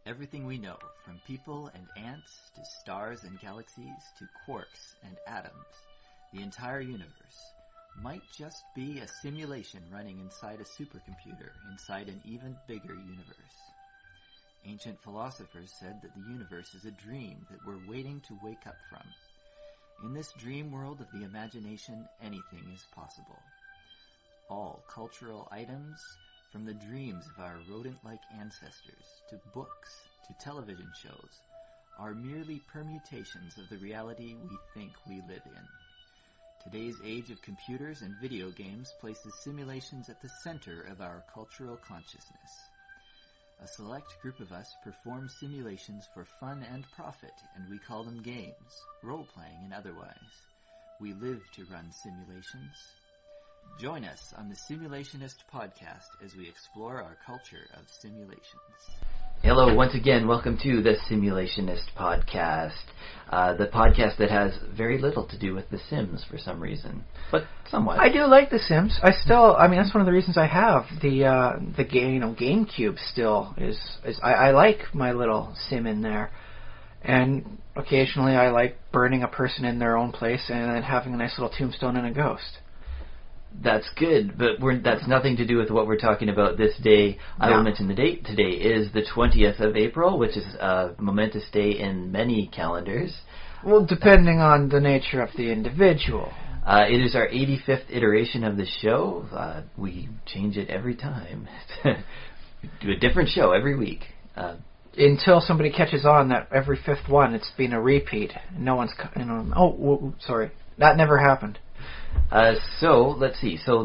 Everything we know, from people and ants to stars and galaxies to quarks and atoms, the entire universe, might just be a simulation running inside a supercomputer inside an even bigger universe. Ancient philosophers said that the universe is a dream that we're waiting to wake up from. In this dream world of the imagination, anything is possible. All cultural items, from the dreams of our rodent-like ancestors, to books, to television shows, are merely permutations of the reality we think we live in. Today's age of computers and video games places simulations at the center of our cultural consciousness. A select group of us perform simulations for fun and profit, and we call them games, role-playing and otherwise. We live to run simulations. Join us on the Simulationist podcast as we explore our culture of simulations. Hello, once again, welcome to the Simulationist podcast, the podcast that has very little to do with The Sims for some reason, but somewhat. I do like The Sims. that's one of the reasons I have the game, GameCube. Still I like my little sim in there, and occasionally I like burning a person in their own place and then having a nice little tombstone and a ghost. That's good, but that's nothing to do with what we're talking about this day. I will mention the date. Today is the 20th of April, which is a momentous day in many calendars. Well, depending on the nature of the individual. It is our 85th iteration of the show. We change it every time. We do a different show every week. Until somebody catches on that every fifth one, it's been a repeat. No one's... sorry. That never happened. So let's see. So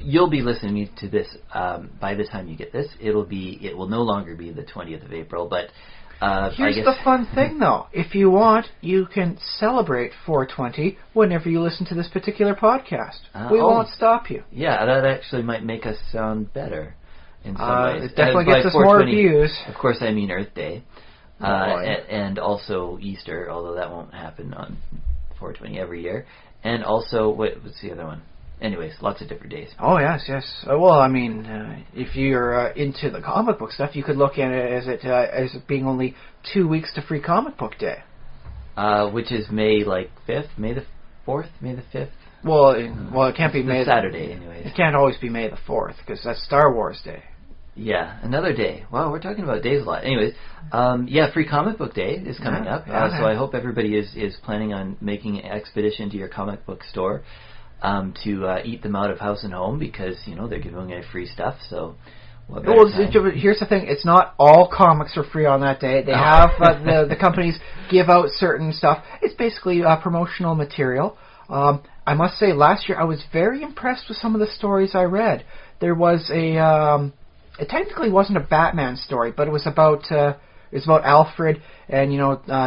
you'll be listening to this by the time you get this. It will no longer be the 20th of April. But here's the fun thing, though. If you want, you can celebrate 420 whenever you listen to this particular podcast. We won't stop you. Yeah, that actually might make us sound better in some ways. It definitely gets us more views. Of course, I mean Earth Day, and also Easter, although that won't happen on 420 every year. And also, what's the other one? Anyways, lots of different days. Oh, yes. Well, I mean, if you're into the comic book stuff, you could look at it as it being only 2 weeks to Free Comic Book Day. Which is May, 5th? May the 4th? May the 5th? Well, it can't be May... Saturday, anyways. It can't always be May the 4th, because that's Star Wars Day. Yeah, another day. Wow, we're talking about days a lot. Anyways, Free Comic Book Day is coming up, so I hope everybody is planning on making an expedition to your comic book store to eat them out of house and home, because, they're giving away free stuff, so... Here's the thing, it's not all comics are free on that day. They have, the companies give out certain stuff. It's basically promotional material. I must say, last year I was very impressed with some of the stories I read. There was it technically wasn't a Batman story, but it was about Alfred and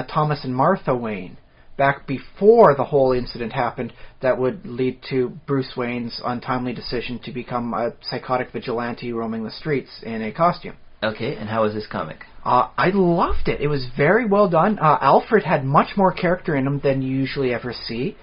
Thomas and Martha Wayne back before the whole incident happened that would lead to Bruce Wayne's untimely decision to become a psychotic vigilante roaming the streets in a costume. Okay, and how was this comic? I loved it. It was very well done. Alfred had much more character in him than you usually ever see.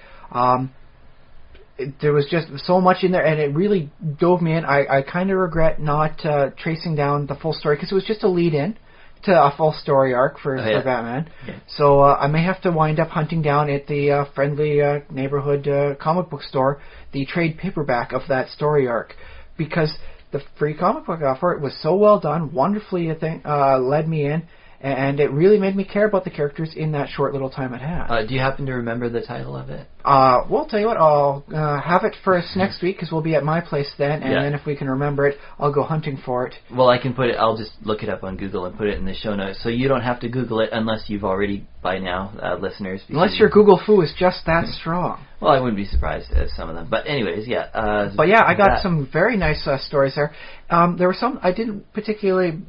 There was just so much in there, and it really dove me in. I kind of regret not tracing down the full story, because it was just a lead-in to a full story arc for Batman. Yeah. So I may have to wind up hunting down at the friendly neighborhood comic book store the trade paperback of that story arc, because the Free Comic Book offer, it was so well done, wonderfully led me in, and it really made me care about the characters in that short little time it had. Do you happen to remember the title of it? Well, tell you what, I'll have it for us next week, because we'll be at my place then, and then if we can remember it, I'll go hunting for it. Well, I'll just look it up on Google and put it in the show notes, so you don't have to Google it unless you've already, by now, listeners. Unless your Google foo is just that strong. Well, I wouldn't be surprised at some of them. But anyways, I got some very nice stories there. There were some I didn't particularly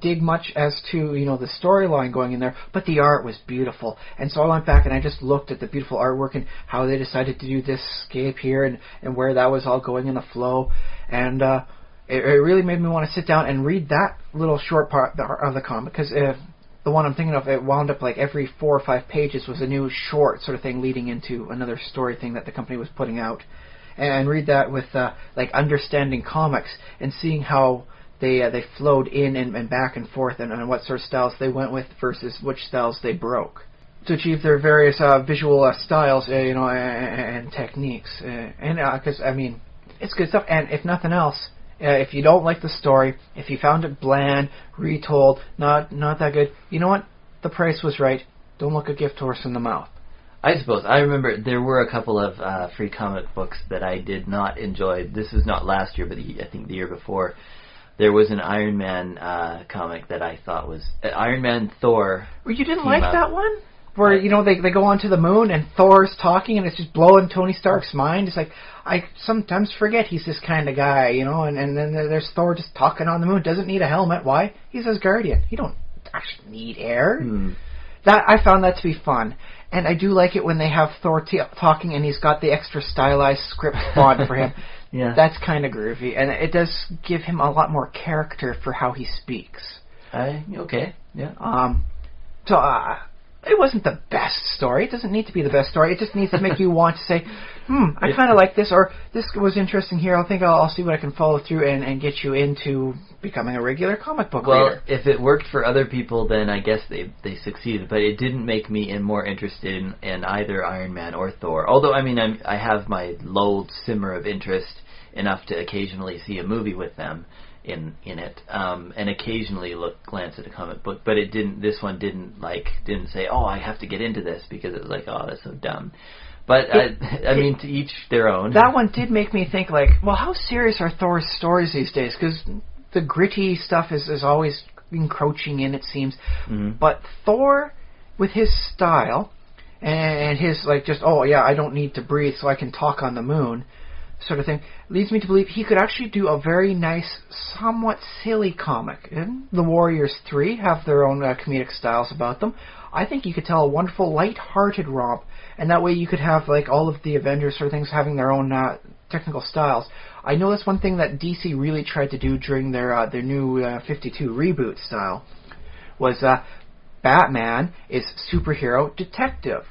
dig much as to, the storyline going in there, but the art was beautiful. And so I went back and I just looked at the beautiful artwork and how they decided to do this scape here and where that was all going in the flow. And it really made me want to sit down and read that little short part of the comic, because the one I'm thinking of, it wound up every 4 or 5 pages was a new short sort of thing leading into another story thing that the company was putting out. And read that with understanding comics and seeing how they flowed in and back and forth, and what sort of styles they went with versus which styles they broke to achieve their various visual styles, and techniques. Because it's good stuff. And if nothing else, if you don't like the story, if you found it bland, retold, not that good, you know what? The price was right. Don't look a gift horse in the mouth. I suppose. I remember there were a couple of free comic books that I did not enjoy. This was not last year, but I think the year before. There was an Iron Man comic that I thought was... Iron Man Thor. Well, you didn't like that one? Where, they go onto the moon and Thor's talking and it's just blowing Tony Stark's mind. It's like, I sometimes forget he's this kind of guy, and then there's Thor just talking on the moon. Doesn't need a helmet. Why? He's Asgardian. He don't actually need air. That I found that to be fun. And I do like it when they have Thor talking and he's got the extra stylized script font for him. Yeah. That's kind of groovy. And it does give him a lot more character for how he speaks. Okay, yeah. It wasn't the best story. It doesn't need to be the best story. It just needs to make you want to say, I kind of like this, or this was interesting here. I'll see what I can follow through and get you into becoming a regular comic book reader. Well, if it worked for other people, then I guess they succeeded. But it didn't make me more interested in either Iron Man or Thor. Although, I have my low simmer of interest enough to occasionally see a movie with them in it, and occasionally glance at a comic book, but this one didn't say, I have to get into this, because it was like, that's so dumb. But to each their own. That one did make me think, how serious are Thor's stories these days? Because the gritty stuff is always encroaching in, it seems. Mm-hmm. But Thor, with his style, and his I don't need to breathe so I can talk on the moon, sort of thing, leads me to believe he could actually do a very nice, somewhat silly comic. And the Warriors 3 have their own comedic styles about them. I think you could tell a wonderful, light-hearted romp, and that way you could have all of the Avengers sort of things having their own technical styles. I know that's one thing that DC really tried to do during their new 52 reboot style, was Batman is superhero detective.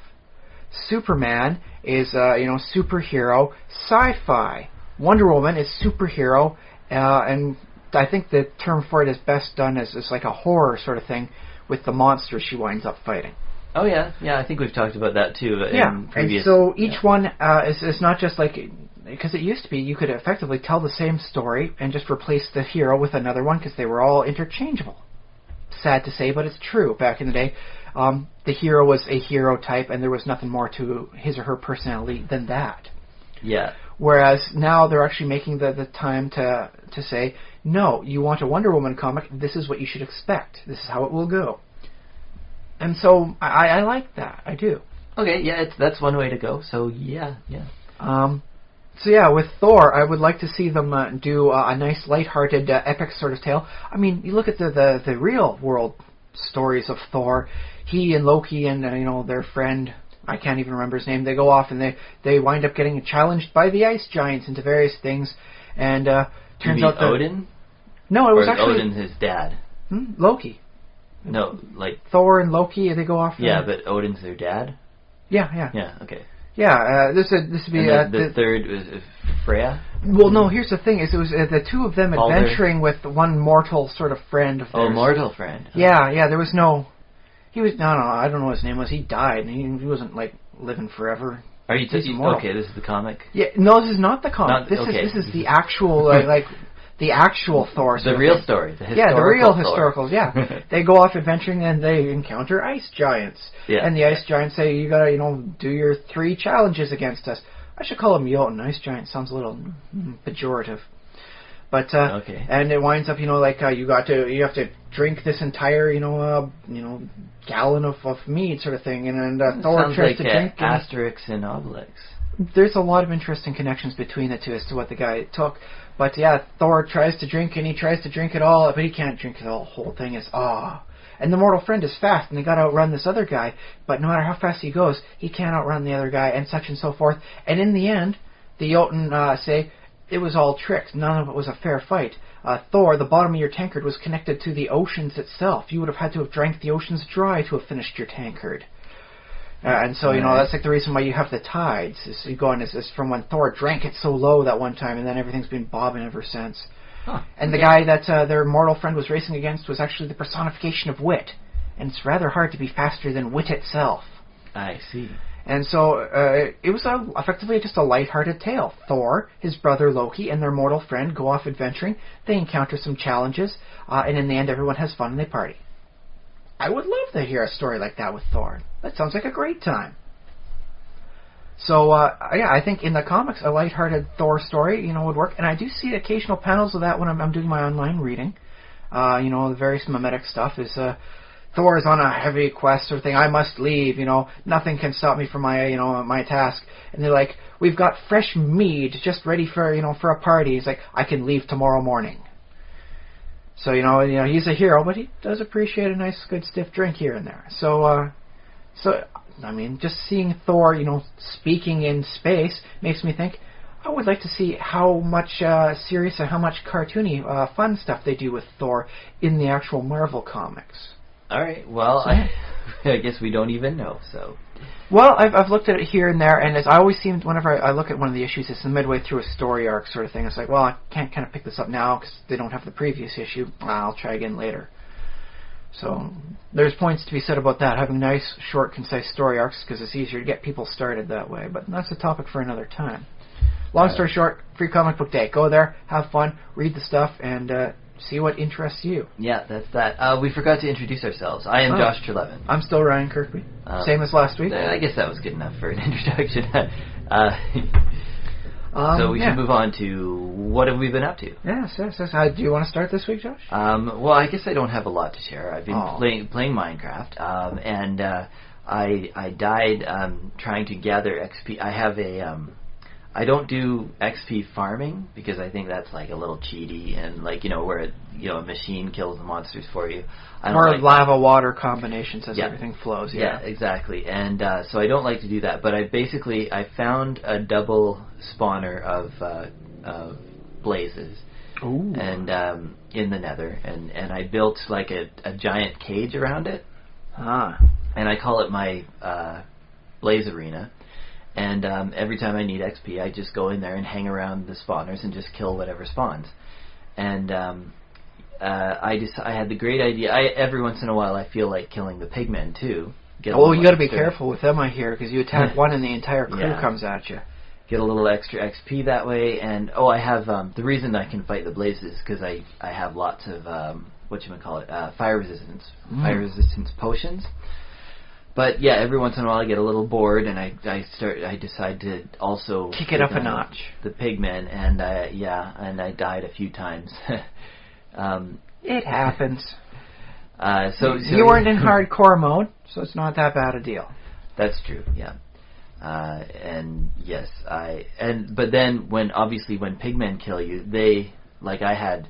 Superman is, superhero sci-fi. Wonder Woman is superhero, and I think the term for it is best done as like a horror sort of thing with the monsters she winds up fighting. Oh, yeah. Yeah, I think we've talked about that, too. In previous, and so each one is not just because it used to be you could effectively tell the same story and just replace the hero with another one because they were all interchangeable. Sad to say, but it's true. Back in the day, the hero was a hero type, and there was nothing more to his or her personality than that. Yeah. Whereas now they're actually making the time to say, no, you want a Wonder Woman comic, this is what you should expect. This is how it will go. And so I like that. I do. Okay, yeah, that's one way to go. So yeah. With Thor, I would like to see them do a nice, lighthearted, epic sort of tale. You look at the real world stories of Thor. He and Loki and their friend, I can't even remember his name. They go off and they wind up getting challenged by the ice giants into various things. And turns out that Odin? No, it was actually Odin his dad. Loki. No, Thor and Loki. They go off. Yeah, but Odin's their dad. Yeah. Yeah. Okay. Yeah, this would be the third was Freya. Well, no. Here's the thing: it was the two of them adventuring with one mortal sort of friend of theirs. Oh, mortal friend. Oh. Yeah. There was no. He was no. I don't know what his name was. He died. And he wasn't living forever. Are you okay? This is the comic. Yeah. No, this is not the comic. This is the actual the actual Thor. The real story. The real Thor. historicals. Yeah. They go off adventuring and they encounter ice giants. Yeah. And the ice giants say, you gotta do your 3 challenges against us. I should call them Jotun. Ice giant sounds a little pejorative. But okay. And it winds up, you have to drink this entire, gallon of mead sort of thing, and Thor tries to drink. Asterix and Obelix. There's a lot of interesting connections between the two as to what the guy took. But yeah, Thor tries to drink, and he tries to drink it all, but he can't drink it all. The whole thing is And the mortal friend is fast, and they got to outrun this other guy. But no matter how fast he goes, he can't outrun the other guy, and such and so forth. And in the end, the Jotun say it was all tricked. None of it was a fair fight. Thor, the bottom of your tankard was connected to the oceans itself. You would have had to have drank the oceans dry to have finished your tankard. And so, that's the reason why you have the tides. Is you go on is from when Thor drank it so low that one time, and then everything's been bobbing ever since. And the guy that their mortal friend was racing against was actually the personification of wit. And it's rather hard to be faster than wit itself. I see. And so it was effectively just a lighthearted tale. Thor, his brother Loki, and their mortal friend go off adventuring. They encounter some challenges, and in the end everyone has fun and they party. I would love to hear a story like that with Thor. That sounds like a great time. So, I think in the comics, a lighthearted Thor story, would work. And I do see occasional panels of that when I'm doing my online reading. The various mimetic stuff is, Thor is on a heavy quest sort of thing. I must leave, nothing can stop me from my, my task. And they're like, we've got fresh mead just ready for, for a party. He's like, I can leave tomorrow morning. So, he's a hero, but he does appreciate a nice, good, stiff drink here and there. So, just seeing Thor, speaking in space makes me think, I would like to see how much serious and how much cartoony, fun stuff they do with Thor in the actual Marvel comics. All right. Well, I guess we don't even know. So. Well, I've looked at it here and there, and as I always seem, whenever I look at one of the issues, it's midway through a story arc sort of thing. It's like, well, I can't kind of pick this up now because they don't have the previous issue. I'll try again later. So there's points to be said about that, having nice, short, concise story arcs, because it's easier to get people started that way. But that's a topic for another time. Long story short, Free Comic Book Day. Go there, have fun, read the stuff, and see what interests you. Yeah, that's that. We forgot to introduce ourselves. I am Josh Trelevin. I'm still Ryan Kirkby. Same as last week. I guess that was good enough for an introduction. So we should move on to what have we been up to? Yes. Do you want to start this week, Josh? Well, I guess I don't have a lot to share. I've been playing Minecraft, and I died trying to gather XP. I have I don't do XP farming because I think that's like a little cheaty and where a machine kills the monsters for you. Or lava-water combinations as everything flows. Yeah, exactly. And so I don't like to do that. But I found a double spawner of blazes. Ooh. And in the Nether, and I built like a giant cage around it. And I call it my blaze arena. And every time I need XP, I just go in there and hang around the spawners and just kill whatever spawns. And I had the great idea. Every once in a while, I feel like killing the pigmen too. You got to be careful with them, I hear, because you attack one and the entire crew comes at you. Get a little extra XP that way. And I have the reason I can fight the blazes because I have lots of fire resistance potions. But yeah, every once in a while I get a little bored, and I decide to also kick it up a notch. The pigmen, and I died a few times. It happens. So you weren't in hardcore mode, so it's not that bad a deal. That's true. Yeah. And yes, but then when pigmen kill you, I had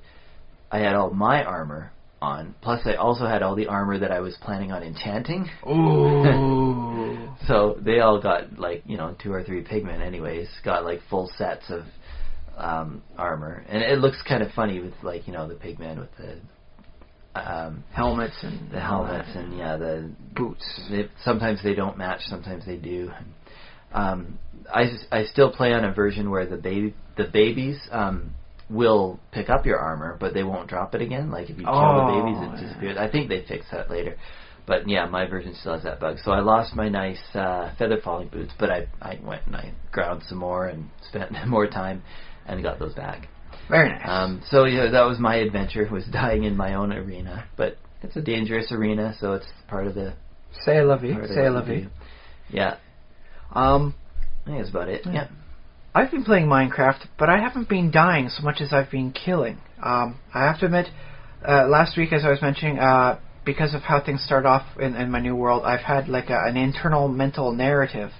all my armor on. Plus, I also had all the armor that I was planning on enchanting. Ooh. So they all got 2 or 3 pigmen. Anyways, got full sets of armor, and it looks kind of funny with the pigmen with the helmets and the boots. Sometimes they don't match. Sometimes they do. I still play on a version where the babies. Will pick up your armor, but they won't drop it again. Like if you kill the babies, it disappears. I think they fixed that later. But yeah, my version still has that bug. So I lost my nice feather falling boots, but I went and I ground some more and spent more time and got those back. Very nice. So yeah, that was my adventure, was dying in my own arena. But it's a dangerous arena, so it's part of the... C'est la vie. Yeah. I think that's about it. Yeah. I've been playing Minecraft, but I haven't been dying so much as I've been killing. I have to admit, last week, as I was mentioning, because of how things start off in my new world, I've had an internal mental narrative.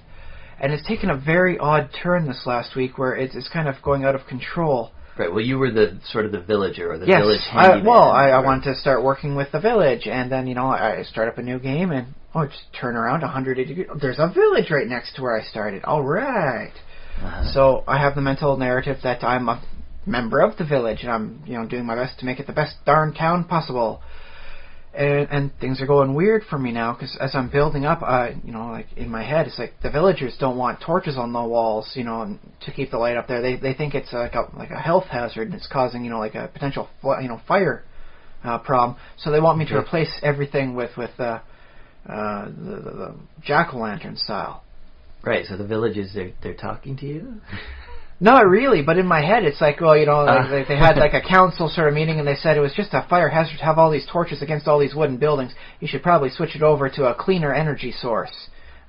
And it's taken a very odd turn this last week where it's kind of going out of control. Right, well, you were the sort of the villager, or the village handyman. I wanted to start working with the village, and then, I start up a new game, and just turn around 180 degrees. There's a village right next to where I started. All right. So I have the mental narrative that I'm a member of the village, and I'm doing my best to make it the best darn town possible. And things are going weird for me now, because as I'm building up, like in my head, it's like the villagers don't want torches on the walls, and to keep the light up there. They think it's like a health hazard, and it's causing, like a potential, fire problem. So they want me to replace everything with the jack-o'-lantern style. Right. So the villagers, they're talking to you. Not really, but in my head it's like, well, they had like a council sort of meeting, and they said it was just a fire hazard to have all these torches against all these wooden buildings. You should probably switch it over to a cleaner energy source.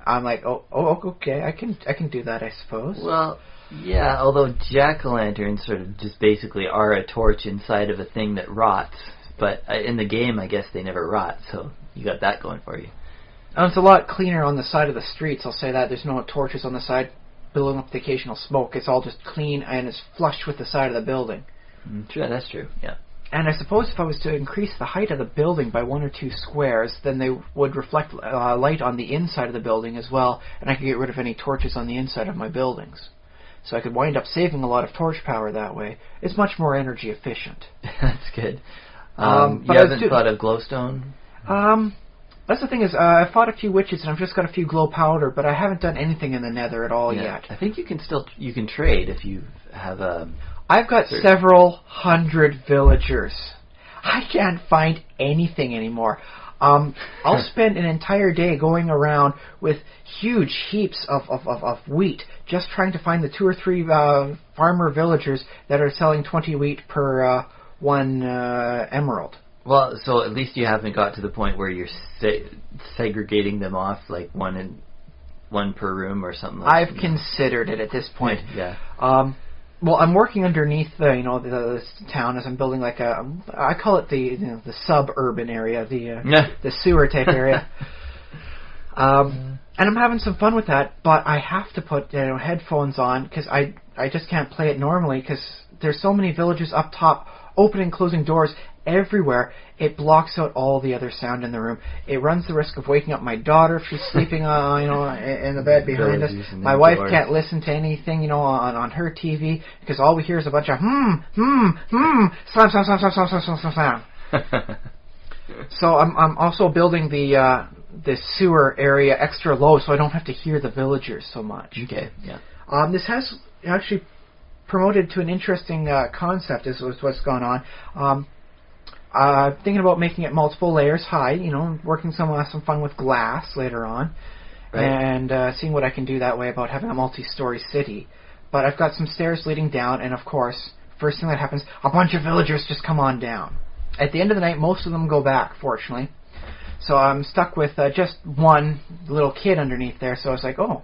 I'm like, oh, okay, I can do that, I suppose. Well, yeah, although jack-o'-lanterns sort of just basically are a torch inside of a thing that rots, but in the game, I guess they never rot, so you got that going for you. It's a lot cleaner on the side of the streets, I'll say that. There's no torches on the side building up the occasional smoke. It's all just clean, and it's flush with the side of the building. Sure, that's true, yeah. And I suppose if I was to increase the height of the building by 1 or 2 squares, then they would reflect light on the inside of the building as well, and I could get rid of any torches on the inside of my buildings. So I could wind up saving a lot of torch power that way. It's much more energy efficient. That's good. You haven't thought of glowstone? That's the thing is, I fought a few witches, and I've just got a few glow powder, but I haven't done anything in the nether at all yet. I think you can trade if you have I've got several hundred villagers. I can't find anything anymore. I'll spend an entire day going around with huge heaps of wheat, just trying to find the 2 or 3 farmer villagers that are selling 20 wheat per 1 emerald. Well, so at least you haven't got to the point where you're segregating them off, like one per room or something like that. I've considered it at this point. Yeah. Well, I'm working underneath the town as I'm building like I call it the suburban area, the sewer type area. And I'm having some fun with that, but I have to put headphones on because I just can't play it normally because there's so many villagers up top opening and closing doors everywhere. It blocks out all the other sound in the room. It runs the risk of waking up my daughter if she's sleeping in the bed behind us. My wife can't listen to anything on her TV because all we hear is a bunch of slam. So I'm also building the sewer area extra low so I don't have to hear the villagers so much. Okay, yeah. This has actually promoted to an interesting concept is what's gone on. Thinking about making it multiple layers high, working some fun with glass later on, right. And seeing what I can do that way about having a multi-story city. But I've got some stairs leading down, and of course, first thing that happens, a bunch of villagers just come on down. At the end of the night, most of them go back, fortunately. So I'm stuck with just one little kid underneath there, so I was like, oh,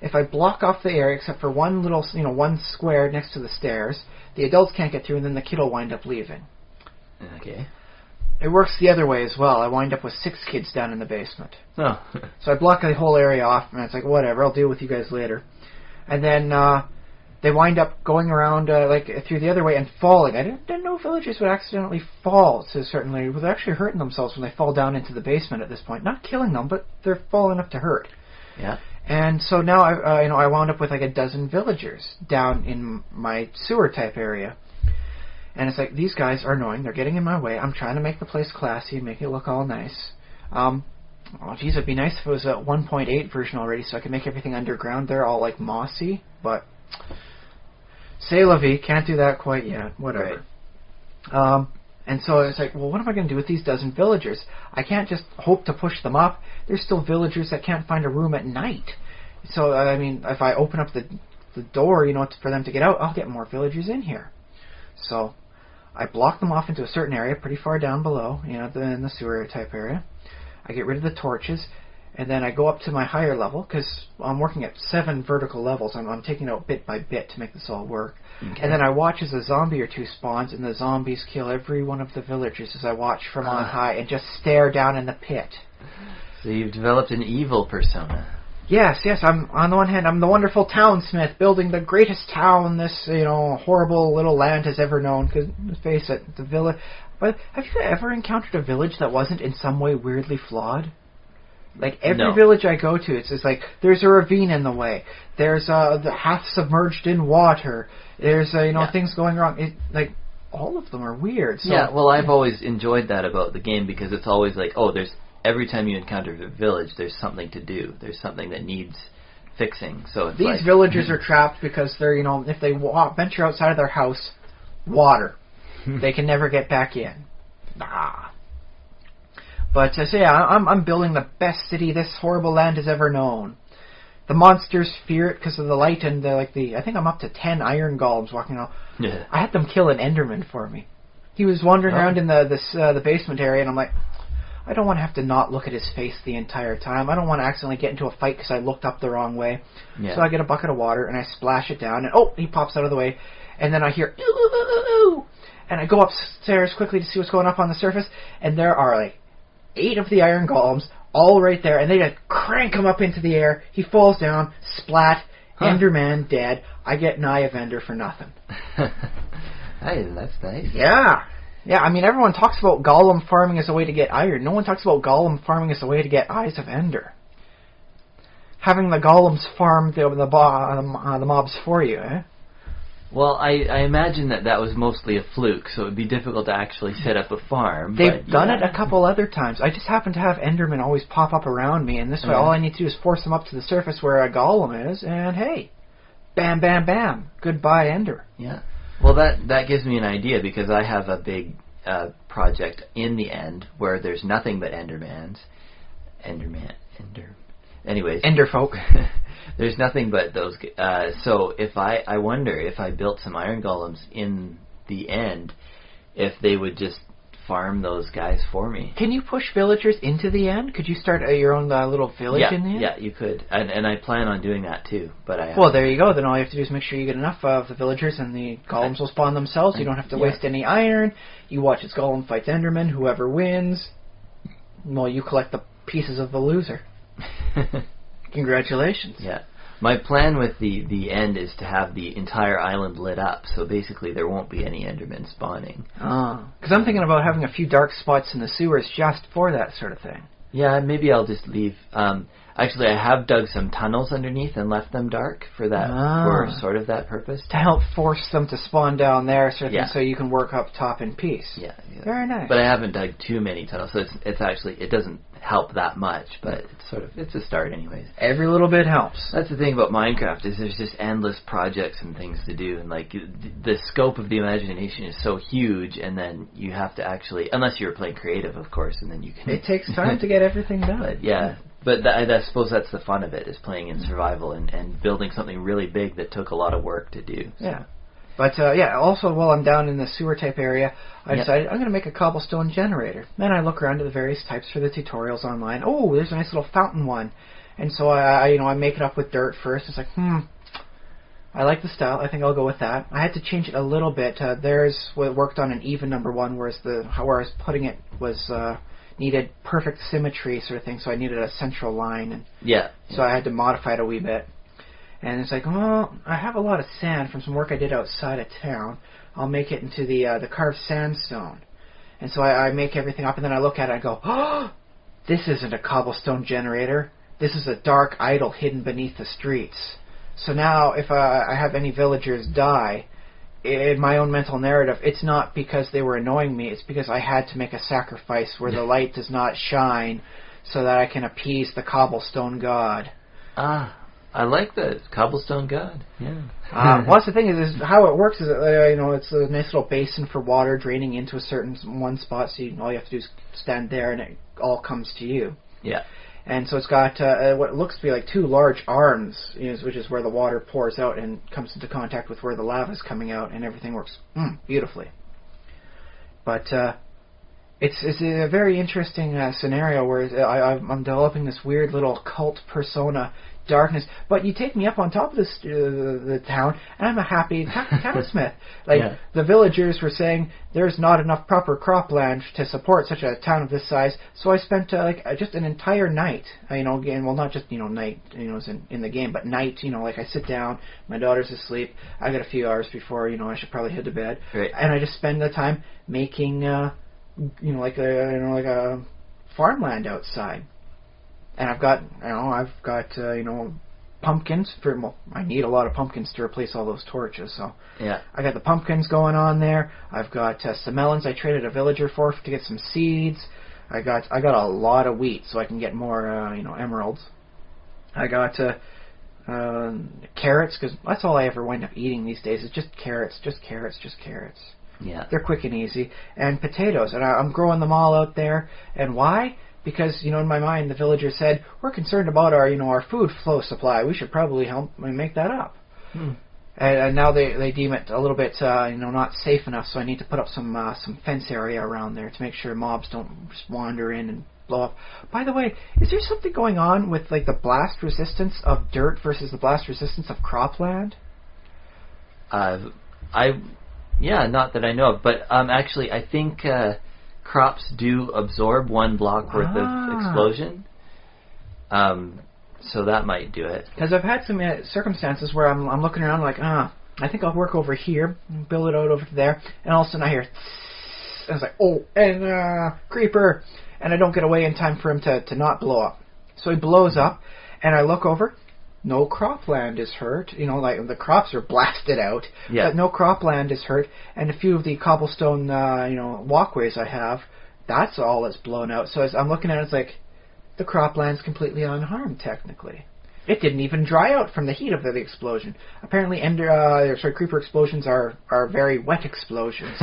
if I block off the area except for one little, one square next to the stairs, the adults can't get through, and then the kid will wind up leaving. Okay. It works the other way as well. I wind up with 6 kids down in the basement. Oh. So I block the whole area off, and it's like, whatever, I'll deal with you guys later. And then they wind up going around through the other way and falling. I didn't know villagers would accidentally fall to a certain layer. They're actually hurting themselves when they fall down into the basement at this point. Not killing them, but they're falling enough to hurt. Yeah. And so now I wound up with like a dozen villagers down in my sewer type area. And it's like, these guys are annoying. They're getting in my way. I'm trying to make the place classy and make it look all nice. Geez, it'd be nice if it was a 1.8 version already so I could make everything underground. They're all like mossy, but c'est la vie. Can't do that quite yet. Whatever. Right. And so it's like, well, what am I going to do with these dozen villagers? I can't just hope to push them up. There's still villagers that can't find a room at night. So, I mean, if I open up the door, for them to get out, I'll get more villagers in here. So I block them off into a certain area pretty far down below, in the sewer type area. I get rid of the torches, and then I go up to my higher level, because I'm working at 7 vertical levels. I'm taking it out bit by bit to make this all work. Okay. And then I watch as a zombie or 2 spawns, and the zombies kill every one of the villagers as I watch from on high and just stare down in the pit. So you've developed an evil persona. Yes. I'm on the one hand, I'm the wonderful townsmith building the greatest town this horrible little land has ever known. Because let's face it, the village. But have you ever encountered a village that wasn't in some way weirdly flawed? Like every village I go to, it's just like there's a ravine in the way. There's the half submerged in water. There's things going wrong. all of them are weird. So, yeah, well, I've always enjoyed that about the game because it's always like, there's every time you encounter a village, there's something to do. There's something that needs fixing. So it's these villagers are trapped because they're, if they venture outside of their house, water. They can never get back in. But so yeah, I'm building the best city this horrible land has ever known. The monsters fear it because of the light and I think I'm up to 10 iron golems walking around. Yeah. I had them kill an Enderman for me. He was wandering around in the basement area, and I'm like, I don't want to have to not look at his face the entire time. I don't want to accidentally get into a fight because I looked up the wrong way. Yeah. So I get a bucket of water and I splash it down, and he pops out of the way, and then I hear ooh, ooh, ooh, ooh, and I go upstairs quickly to see what's going up on the surface, and there are 8 of the iron golems all right there, and they just crank him up into the air. He falls down, splat, Enderman dead. I get an Eye of Ender for nothing. Hey, that's nice. Yeah. Yeah, I mean, everyone talks about golem farming as a way to get iron. No one talks about golem farming as a way to get Eyes of Ender. Having the golems farm the mobs for you, eh? Well, I imagine that was mostly a fluke, so it would be difficult to actually set up a farm. They've done it a couple other times. I just happen to have Endermen always pop up around me, and this way all I need to do is force them up to the surface where a golem is, and hey, bam, bam, bam, goodbye, Ender. Yeah. Well, that gives me an idea, because I have a big project in the end where there's nothing but Endermans. Anyways. Enderfolk. There's nothing but those. So I wonder if I built some iron golems in the end, if they would just farm those guys for me. Can you push villagers into the end? Could you start your own little village in the end? Yeah, you could. And I plan on doing that too. But well, there you go. Then all you have to do is make sure you get enough of the villagers, and the golems will spawn themselves. You don't have to waste any iron. You watch as golem fights Enderman. Whoever wins, well, you collect the pieces of the loser. Congratulations. Yeah. My plan with the end is to have the entire island lit up, so basically there won't be any Endermen spawning. Because I'm thinking about having a few dark spots in the sewers just for that sort of thing. Yeah, maybe I'll just leave... actually, I have dug some tunnels underneath and left them dark for sort of that purpose. To help force them to spawn down there, sort of thing, so you can work up top in peace. Yeah. Very nice. But I haven't dug too many tunnels, so it's actually... It doesn't help that much, but it's a start anyways. Every little bit helps. That's the thing about Minecraft, is there's just endless projects and things to do, and the scope of the imagination is so huge, and then you have to actually, unless you're playing creative, of course, and then you can... It takes time to get everything done. But I suppose that's the fun of it, is playing in survival and building something really big that took a lot of work to do. So. Yeah. But, also while I'm down in the sewer type area, I decided I'm going to make a cobblestone generator. Then I look around at the various types for the tutorials online. Oh, there's a nice little fountain one. And so I make it up with dirt first. It's like, I like the style. I think I'll go with that. I had to change it a little bit. Theirs worked on an even number one, whereas where I was putting it was needed perfect symmetry sort of thing, so I needed a central line. So I had to modify it a wee bit. And it's like, well, I have a lot of sand from some work I did outside of town. I'll make it into the carved sandstone. And so I make everything up, and then I look at it and I go, oh, this isn't a cobblestone generator. This is a dark idol hidden beneath the streets. So now if I have any villagers die, in my own mental narrative, it's not because they were annoying me. It's because I had to make a sacrifice where the light does not shine so that I can appease the cobblestone god. I like that. Cobblestone god. Yeah. Well, that's the thing is how it works is it's a nice little basin for water draining into a certain one spot, so all you have to do is stand there and it all comes to you. Yeah. And so it's got what looks to be like 2 large arms, which is where the water pours out and comes into contact with where the lava is coming out, and everything works beautifully. But it's a very interesting scenario where I'm developing this weird little cult persona, darkness. But you take me up on top of the town, and I'm a happy townsmith. The villagers were saying there's not enough proper cropland to support such a town of this size. So I spent just an entire night. Again, well, not just night, as in the game, but night. I sit down, my daughter's asleep. I got a few hours before I should probably head to bed, right. And I just spend the time making like a farmland outside. And I've got pumpkins. I need a lot of pumpkins to replace all those torches, so Yeah. I got the pumpkins going on there. I've got some melons I traded a villager for to get some seeds. I got a lot of wheat so I can get more emeralds. I got carrots, because that's all I ever wind up eating these days is just carrots. Yeah. They're quick and easy. And potatoes, and I'm growing them all out there. And why? Because, in my mind, the villager said, we're concerned about our food flow supply. We should probably help make that up. And now they deem it a little bit, not safe enough, so I need to put up some fence area around there to make sure mobs don't just wander in and blow up. By the way, is there something going on with, like, the blast resistance of dirt versus the blast resistance of cropland? Yeah, not that I know of, but actually I think crops do absorb 1 block worth of explosion. So that might do it. Because I've had some circumstances where I'm looking around like, I think I'll work over here, and build it out over to there, and all of a sudden I hear, and it's like, oh, and creeper, and I don't get away in time for him to not blow up. So he blows up, and I look over, no cropland is hurt. Like the crops are blasted out, but no cropland is hurt, and a few of the cobblestone, walkways I have, that's all that's blown out. So as I'm looking at it, it's like, the cropland's completely unharmed, technically. It didn't even dry out from the heat of the explosion. Apparently, creeper explosions are very wet explosions,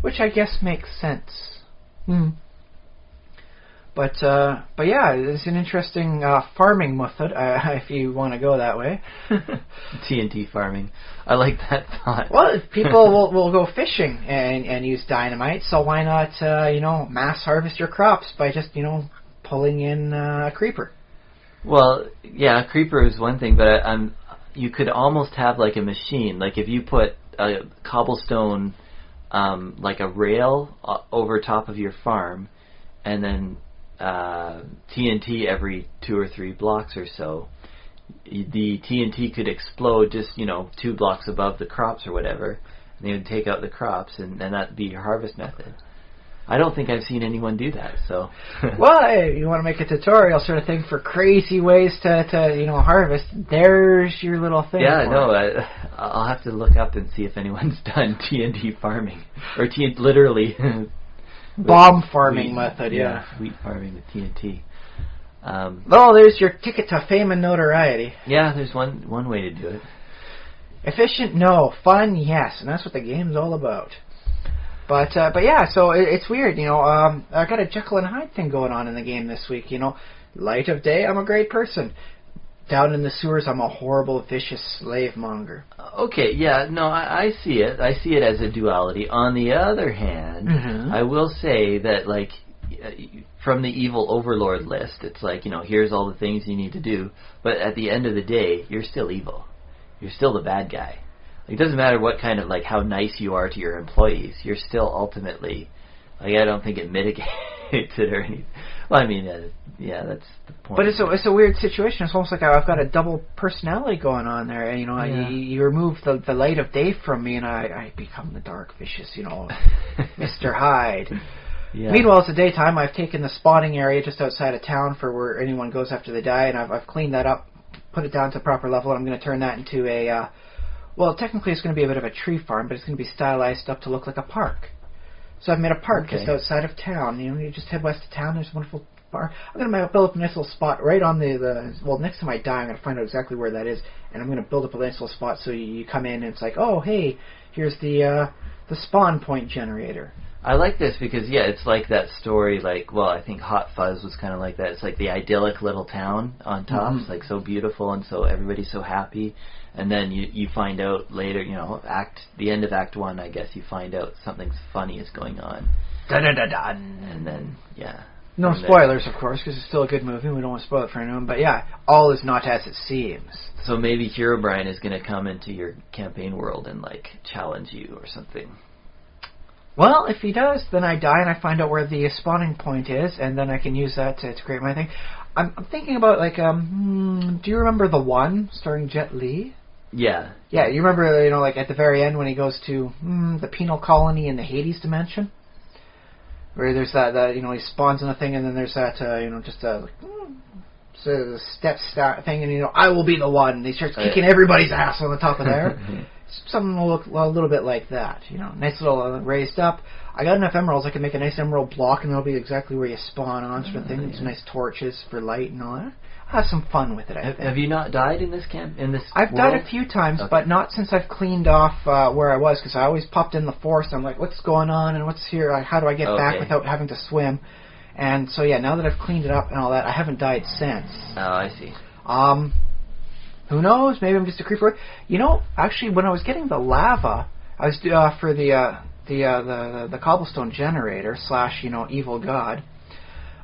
which I guess makes sense. But yeah, it's an interesting farming method, if you want to go that way. TNT farming. I like that thought. Well, people will go fishing and use dynamite, so why not, mass harvest your crops by just, pulling in a creeper? Well, yeah, a creeper is one thing, but you could almost have like a machine. Like if you put a cobblestone, like a rail over top of your farm, and then TNT every 2 or 3 blocks or so, the TNT could explode just 2 blocks above the crops or whatever, and they would take out the crops, and that'd be your harvest method. I don't think I've seen anyone do that, so... Well, hey, you want to make a tutorial sort of thing for crazy ways to harvest, there's your little thing. Yeah, I'll have to look up and see if anyone's done TNT farming. Or literally... bomb farming method, yeah. Wheat farming with TNT. There's your ticket to fame and notoriety. Yeah, there's one way to do it. Efficient, no. Fun, yes. And that's what the game's all about. But yeah, so it's weird, I got a Jekyll and Hyde thing going on in the game this week, Light of day, I'm a great person. Down in the sewers, I'm a horrible, vicious slave monger. Okay, yeah, no, I see it. I see it as a duality. On the other hand, I will say that, like, from the evil overlord list, it's like, here's all the things you need to do, but at the end of the day, you're still evil. You're still the bad guy. It doesn't matter what kind of, like, how nice you are to your employees. You're still ultimately, like, I don't think it mitigates it or anything. Well, I mean, yeah, that's the point. But it's a weird situation. It's almost like I've got a double personality going on there. You remove the light of day from me, and I become the dark, vicious, Mr. Hyde. Yeah. Meanwhile, it's the daytime. I've taken the spawning area just outside of town for where anyone goes after they die, and I've cleaned that up, put it down to a proper level, and I'm going to turn that into a... well, technically it's going to be a bit of a tree farm, but it's going to be stylized up to look like a park. So I've made a park just outside of town. You just head west of town, there's a wonderful park. I'm going to build up a nice little spot right on next time I die, I'm going to find out exactly where that is, and I'm going to build up a nice little spot so you come in and it's like, oh, hey, here's the spawn point generator. I like this because, yeah, it's like that story, I think Hot Fuzz was kind of like that. It's like the idyllic little town on top. It's like so beautiful and so everybody's so happy. And then you find out later, the end of Act 1, I guess, you find out something funny is going on. Dun-dun-dun-dun. And then, yeah. No spoilers, of course, because it's still a good movie. We don't want to spoil it for anyone. But yeah, all is not as it seems. So maybe Herobrine is going to come into your campaign world and, challenge you or something. Well, if he does, then I die and I find out where the spawning point is, and then I can use that to create my thing. I'm thinking about, do you remember The One, starring Jet Li? Yeah. Yeah, you remember, at the very end when he goes to the penal colony in the Hades dimension? Where there's that he spawns in a thing, and then there's that, step start thing, and I will be the one. And he starts kicking everybody's ass on the top of there. Something will look a little bit like that. Nice little raised up. I got enough emeralds. I can make a nice emerald block, and that'll be exactly where you spawn on, sort of thing. Some nice torches for light and all that. I'll have some fun with it. I think. Have you not died in this camp? I've died a few times, but not since I've cleaned off where I was, because I always popped in the forest. I'm like, what's going on, and what's here? How do I get back without having to swim? And so now that I've cleaned it up and all that, I haven't died since. Oh, I see. Who knows? Maybe I'm just a creeper. Actually, when I was getting the lava, I was for the cobblestone generator / evil god.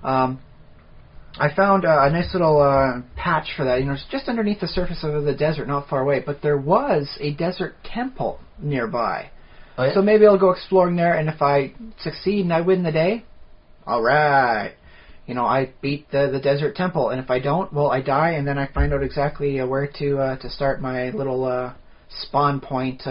I found a nice little patch for that. It's just underneath the surface of the desert, not far away. But there was a desert temple nearby. Oh, yeah? So maybe I'll go exploring there, and if I succeed and I win the day, all right. I beat the desert temple, and if I don't, well, I die, and then I find out exactly where to start my little spawn point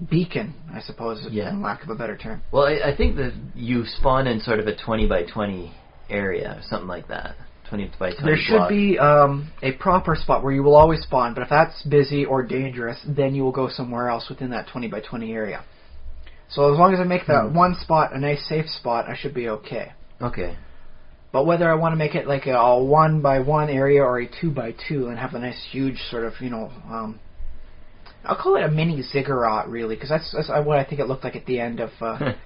beacon, I suppose, in lack of a better term. Well, I think that you spawn in sort of a 20 by 20 area, or something like that. 20 by 20 There should be a proper spot where you will always spawn, but if that's busy or dangerous, then you will go somewhere else within that 20 by 20 area. So as long as I make that one spot a nice safe spot, I should be okay. Okay. But whether I want to make it like a 1 by 1 area or a 2 by 2 and have a nice huge sort of, I'll call it a mini ziggurat, really, because that's what I think it looked like at the end of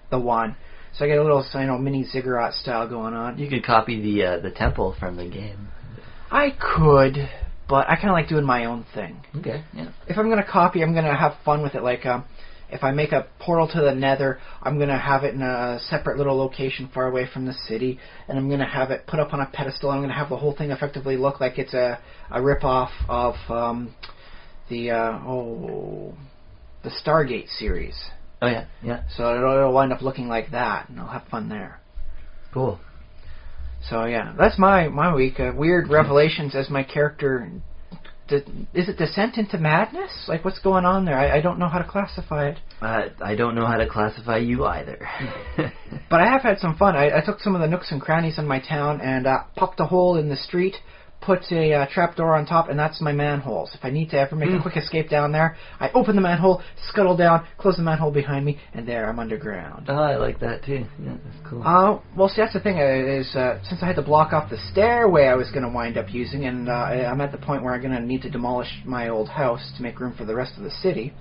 the one. So I get a little, mini ziggurat style going on. You could copy the temple from the game. I could, but I kind of like doing my own thing. Okay, yeah. If I'm going to copy, I'm going to have fun with it. Like, if I make a portal to the nether, I'm going to have it in a separate little location far away from the city, and I'm going to have it put up on a pedestal, and I'm going to have the whole thing effectively look like it's a rip-off of the Stargate series. Oh, yeah, yeah. So it'll wind up looking like that, and I'll have fun there. Cool. So, yeah, that's my week. Weird revelations as my character... Is it descent into madness? Like, what's going on there? I don't know how to classify it. I don't know how to classify you either. But I have had some fun. I took some of the nooks and crannies in my town and popped a hole in the street, put a trapdoor on top, and that's my manholes. If I need to ever make a quick escape down there, I open the manhole, scuttle down, close the manhole behind me, and there, I'm underground. Oh, I like that too. Yeah, that's cool. Well, see, that's the thing, is since I had to block off the stairway I was going to wind up using, and I'm at the point where I'm going to need to demolish my old house to make room for the rest of the city,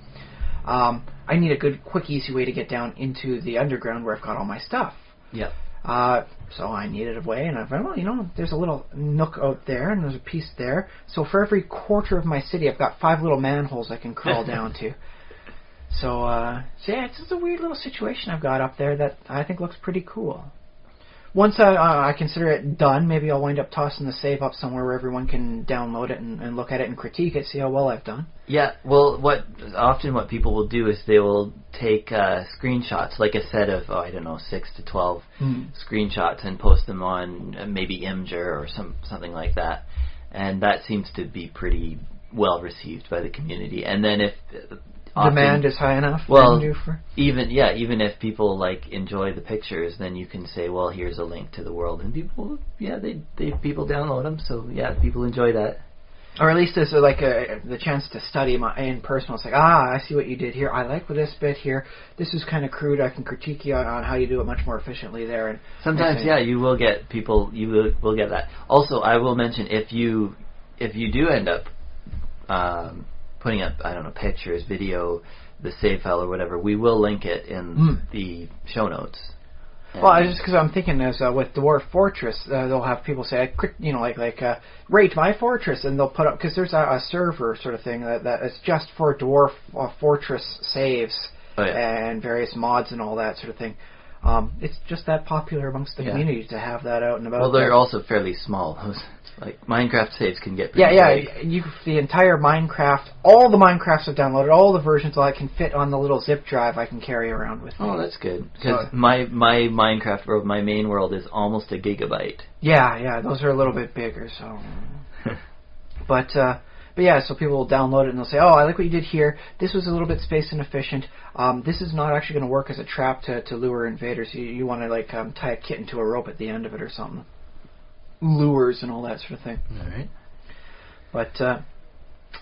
I need a good, quick, easy way to get down into the underground where I've got all my stuff. Yep. So I needed a way, and I thought, well, there's a little nook out there, and there's a piece there. So for every quarter of my city, I've got 5 little manholes I can crawl down to. So yeah, it's just a weird little situation I've got up there that I think looks pretty cool. Once I consider it done, maybe I'll wind up tossing the save up somewhere where everyone can download it and look at it and critique it, see how well I've done. Yeah, well, what people will do is they will take screenshots, like a set of, 6 to 12 screenshots, and post them on maybe Imgur or something like that. And that seems to be pretty well received by the community. And then if... demand is high enough. Well, even if people enjoy the pictures, then you can say, well, here's a link to the world, and people download them. So yeah, people enjoy that. Or at least there's the chance to study in personal. It's like, I see what you did here. I like this bit here. This is kind of crude. I can critique you on how you do it much more efficiently there. And sometimes, you will get people. You will get that. Also, I will mention if you do end up putting up, pictures, video, the save file or whatever, we will link it in the show notes. Well, just because I'm thinking as with Dwarf Fortress, they'll have people say, rate my fortress, and they'll put up, because there's a server sort of thing that is just for Dwarf Fortress saves and various mods and all that sort of thing. It's just that popular amongst the community to have that out and about. Well, they're also fairly small. Minecraft saves can get pretty big. The entire Minecraft, all the Minecrafts I've downloaded, all the versions, all I can fit on the little zip drive I can carry around with me. Oh, that's good. Because my Minecraft world, my main world, is almost a gigabyte. Yeah, those are a little bit bigger, so... But yeah, so people will download it and they'll say, I like what you did here. This was a little bit space inefficient. This is not actually going to work as a trap to lure invaders. You want to tie a kitten to a rope at the end of it or something. lures and all that sort of thing. All right. But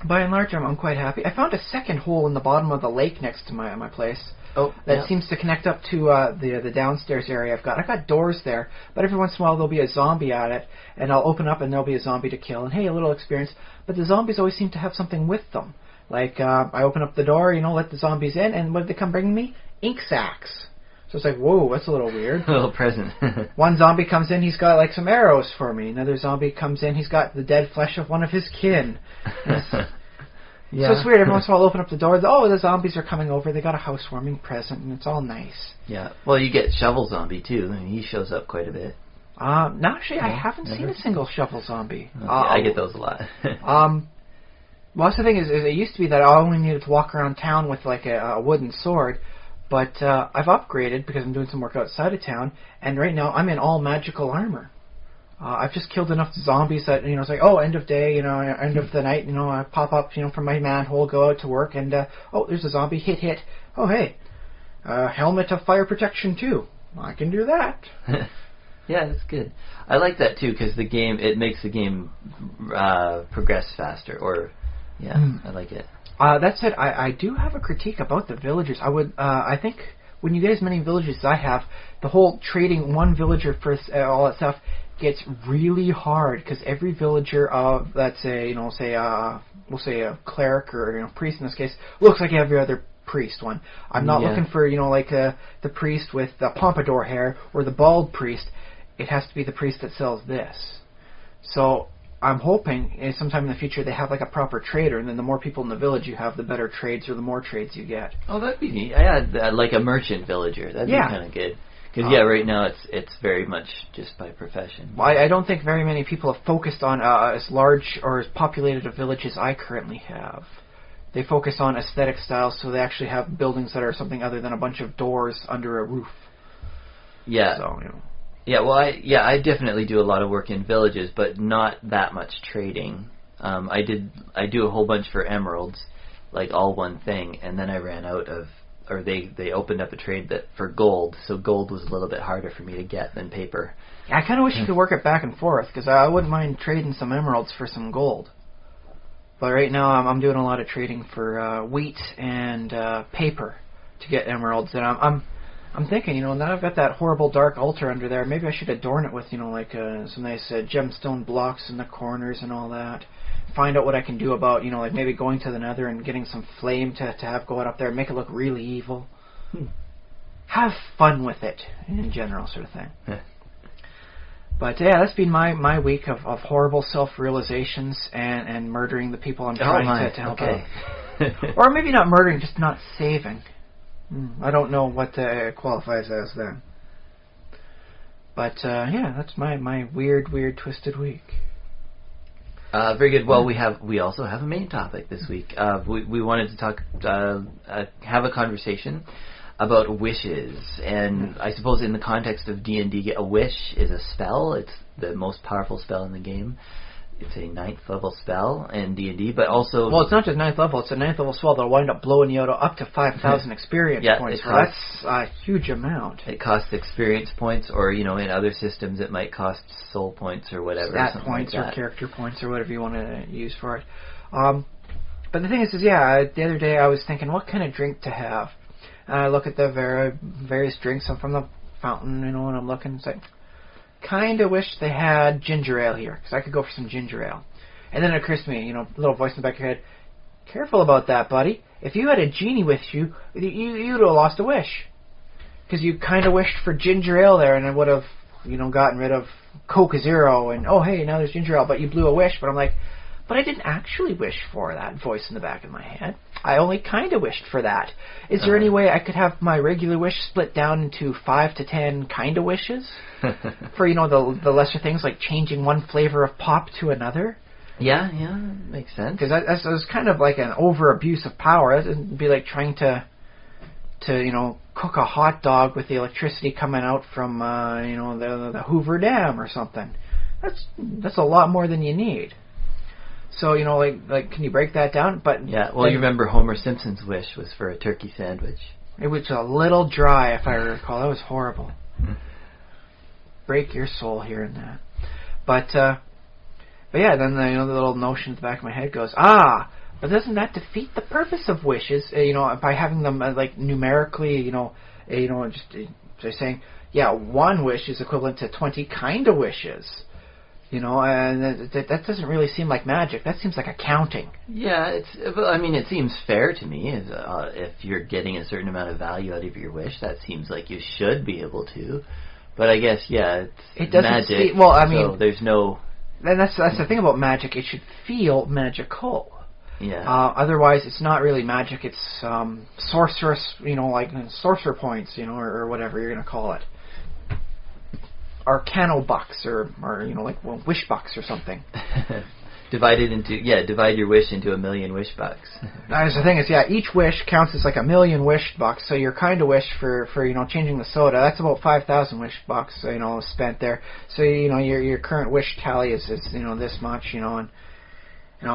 by and large, I'm quite happy. I found a second hole in the bottom of the lake next to my place. Oh, that seems to connect up to the downstairs area. I've got doors there, but every once in a while there'll be a zombie at it, and I'll open up and there'll be a zombie to kill. And hey, a little experience. But the zombies always seem to have something with them. Like I open up the door, let the zombies in, and what did they come bring me? Ink sacs. So it's like, whoa, that's a little weird. A little present. One zombie comes in, he's got like some arrows for me. Another zombie comes in, he's got the dead flesh of one of his kin. Yeah. So it's weird. Every once in a while, I'll open up the door. The zombies are coming over. They got a housewarming present, and it's all nice. Yeah. Well, you get Shovel Zombie too. I mean, he shows up quite a bit. No, actually, I haven't seen a single Shovel Zombie. Okay, I get those a lot. Well, that's the thing is it used to be that I only needed to walk around town with like a wooden sword, but I've upgraded because I'm doing some work outside of town, and right now I'm in all magical armor. I've just killed enough zombies that, it's like, end of day, end of the night, I pop up, from my manhole, go out to work, and, there's a zombie, hit. Oh, hey, helmet of fire protection, too. I can do that. Yeah, that's good. I like that, too, because it makes the game progress faster, I like it. That said, I do have a critique about the villagers. I think when you get as many villagers as I have, the whole trading one villager for all that stuff gets really hard because every villager that's we'll say a cleric or priest in this case looks like every other priest one. I'm not looking for like the priest with the pompadour hair or the bald priest. It has to be the priest that sells this. So I'm hoping sometime in the future they have like a proper trader, and then the more people in the village you have, the better trades or the more trades you get. Oh, that'd be neat. Yeah, like a merchant villager. That'd be kind of good. Because right now it's very much just by profession. I don't think very many people have focused on as large or as populated a village as I currently have. They focus on aesthetic styles, so they actually have buildings that are something other than a bunch of doors under a roof. Yeah. So, Yeah, well, I definitely do a lot of work in villages, but not that much trading. I do a whole bunch for emeralds, like all one thing, and then I ran out of. Or they opened up a trade that for gold, so gold was a little bit harder for me to get than paper. I kind of wish you could work it back and forth, because I wouldn't mind trading some emeralds for some gold. But right now I'm doing a lot of trading for wheat and paper to get emeralds, and I'm thinking, now I've got that horrible dark altar under there, maybe I should adorn it with, like some nice gemstone blocks in the corners and all that. Find out what I can do about, like maybe going to the nether and getting some flame to have going up there and make it look really evil. Have fun with it, in general, sort of thing. But yeah, that's been my week of horrible self-realizations and murdering the people I'm trying to help out. Or maybe not murdering, just not saving. I don't know what qualifies as then. But that's my weird, twisted week. Very good. Well, we also have a main topic this week. We wanted to talk, have a conversation about wishes, and I suppose in the context of D&D, a wish is a spell. It's the most powerful spell in the game. It's a 9th level spell in D&D, but also... Well, it's not just 9th level, it's a 9th level spell that'll wind up blowing you out up to 5,000 experience points. That's a huge amount. It costs experience points, or, in other systems it might cost soul points or whatever. Stat points or character points or whatever you want to use for it. But the thing is, the other day I was thinking, what kind of drink to have? And I look at the various drinks from the fountain, and I'm looking, it's like... kind of wish they had ginger ale here, because I could go for some ginger ale. And then it occurs to me, little voice in the back of your head, careful about that, buddy. If you had a genie with you, you'd have lost a wish. Because you kind of wished for ginger ale there, and it would have, gotten rid of Coke Zero, and, oh, hey, now there's ginger ale, but you blew a wish. But I'm like, but I didn't actually wish for that voice in the back of my head. I only kind of wished for that. Is there any way I could have my regular wish split down into 5 to 10 kind of wishes? For, the lesser things like changing one flavor of pop to another? Yeah, makes sense. Because that was kind of like an over-abuse of power. It would be like trying to cook a hot dog with the electricity coming out from, the Hoover Dam or something. That's a lot more than you need. So, like, can you break that down? But yeah, well, you remember Homer Simpson's wish was for a turkey sandwich. It was a little dry, if I recall. That was horrible. Break your soul here and that. But yeah, then the little notion in the back of my head goes, but doesn't that defeat the purpose of wishes? By having them like numerically, just they're saying, one wish is equivalent to 20 kind of wishes. And that doesn't really seem like magic. That seems like accounting. Yeah, it seems fair to me. If you're getting a certain amount of value out of your wish, that seems like you should be able to. But I guess, it doesn't magic. So there's no. And that's the thing about magic. It should feel magical. Yeah. Otherwise, it's not really magic. It's sorcerous, like sorcerer points, or whatever you're going to call it. Arcano bucks, or wish bucks or something. Divide your wish into 1,000,000 wish bucks. The thing is, each wish counts as like 1,000,000 wish bucks. So your kind of wish for changing the soda, that's about 5,000 wish bucks, spent there. So your current wish tally is this much, and all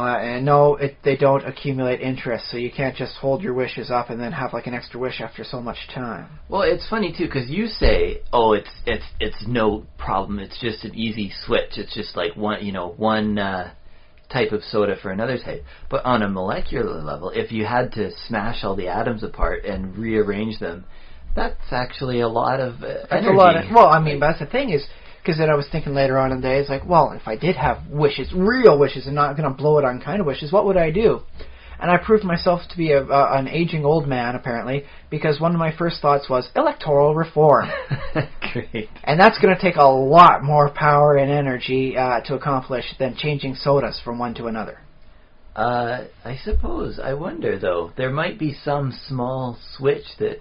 that. And no, they don't accumulate interest, so you can't just hold your wishes up and then have like an extra wish after so much time. Well, it's funny too, because you say, it's no problem, it's just an easy switch, it's just like one type of soda for another type. But on a molecular level, if you had to smash all the atoms apart and rearrange them, that's actually a lot of energy. But that's the thing is, because then I was thinking later on in the day, it's like, well, if I did have wishes, real wishes, and not going to blow it on kind of wishes, what would I do? And I proved myself to be an aging old man, apparently, because one of my first thoughts was electoral reform. Great. And that's going to take a lot more power and energy to accomplish than changing sodas from one to another. I suppose. I wonder, though. There might be some small switch that...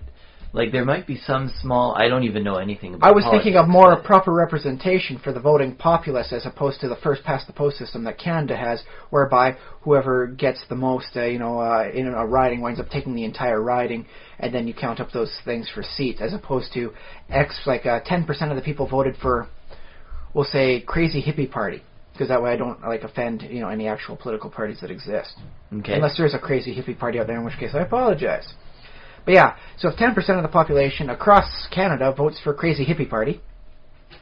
there might be some small... I don't even know anything about I was thinking of more proper representation for the voting populace as opposed to the first-past-the-post system that Canada has, whereby whoever gets the most, in a riding winds up taking the entire riding, and then you count up those things for seats, as opposed to 10% of the people voted for, we'll say, Crazy Hippie Party, because that way I don't offend, any actual political parties that exist. Okay. Unless there's a Crazy Hippie Party out there, in which case I apologize. But so if 10% of the population across Canada votes for Crazy Hippie Party,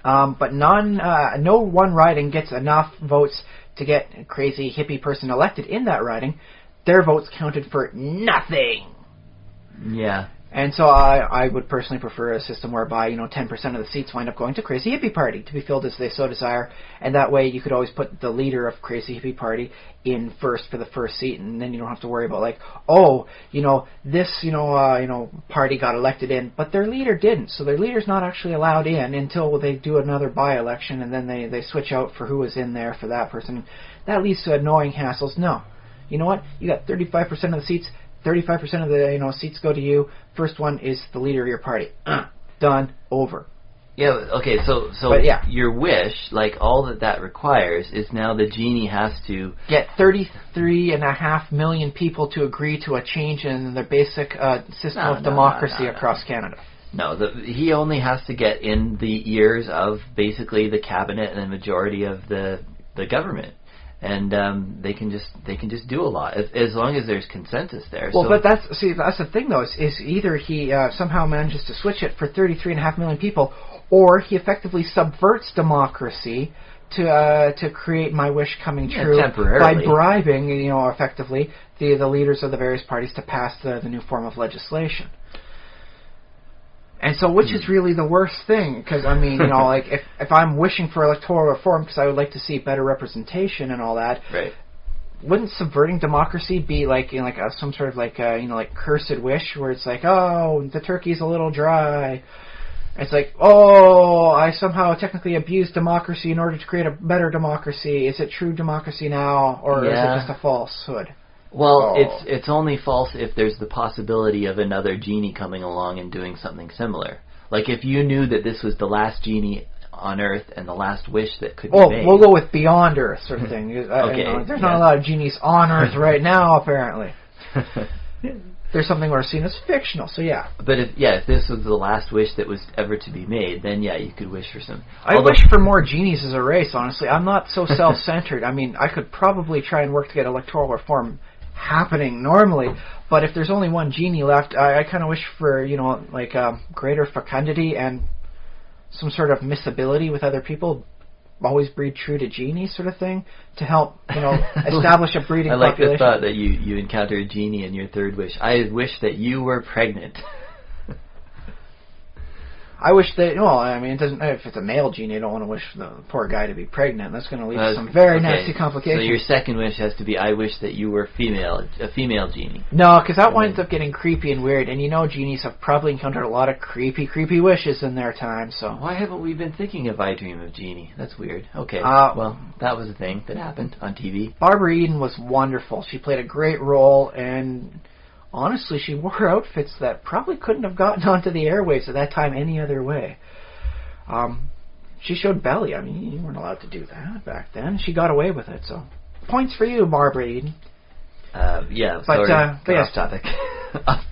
but no one riding gets enough votes to get a crazy hippie person elected in that riding, their votes counted for nothing. Yeah. And so I would personally prefer a system whereby, 10% of the seats wind up going to Crazy Hippie Party to be filled as they so desire, and that way you could always put the leader of Crazy Hippie Party in first for the first seat, and then you don't have to worry about this party got elected in, but their leader didn't, so their leader's not actually allowed in until they do another by-election, and then they switch out for who was in there for that person. That leads to annoying hassles. No. You know what? You got 35% of the seats, 35% of the seats go to you. First one is the leader of your party. Done. Over. Yeah. Okay. So your wish, all that requires, is now the genie has to get 33.5 million people to agree to a change in the basic system of democracy across Canada. No, he only has to get in the ears of basically the cabinet and the majority of the government. And they can just do a lot as long as there's consensus there. Well, but that's the thing though is either he somehow manages to switch it for 33.5 million people, or he effectively subverts democracy to create my wish coming true by bribing effectively the leaders of the various parties to pass the new form of legislation. And so, which is really the worst thing? Because if I'm wishing for electoral reform because I would like to see better representation and all that, right? Wouldn't subverting democracy be some sort of cursed wish where it's the turkey's a little dry? It's I somehow technically abused democracy in order to create a better democracy. Is it true democracy now, or is it just a falsehood? Well, it's only false if there's the possibility of another genie coming along and doing something similar. If you knew that this was the last genie on Earth and the last wish that could be made. We'll go with beyond Earth sort of thing. Okay. There's not a lot of genies on Earth right now, apparently. There's something we're seen as fictional, so yeah. But if this was the last wish that was ever to be made, then you could wish for some. I wish for more genies as a race, honestly. I'm not so self-centered. I could probably try and work to get electoral reform happening normally, but if there's only one genie left, I kind of wish for greater fecundity and some sort of miscibility with other people, always breed true to genie sort of thing to help, establish a breeding population. I like population. the thought that you encounter a genie in your third wish. I wish that you were pregnant. I wish that, it doesn't, if it's a male genie, I don't want to wish the poor guy to be pregnant. That's going to lead to some very nasty complications. So your second wish has to be, I wish that you were a female genie. No, because that winds up getting creepy and weird, and genies have probably encountered a lot of creepy wishes in their time, so. Why haven't we been thinking of I Dream of Jeannie? That's weird. Okay, well, that was a thing that happened on TV. Barbara Eden was wonderful. She played a great role, and honestly, she wore outfits that probably couldn't have gotten onto the airwaves at that time any other way. She showed belly. I mean, you weren't allowed to do that back then. She got away with it, so points for you, Barbara Eden. Yeah, sorry, off topic.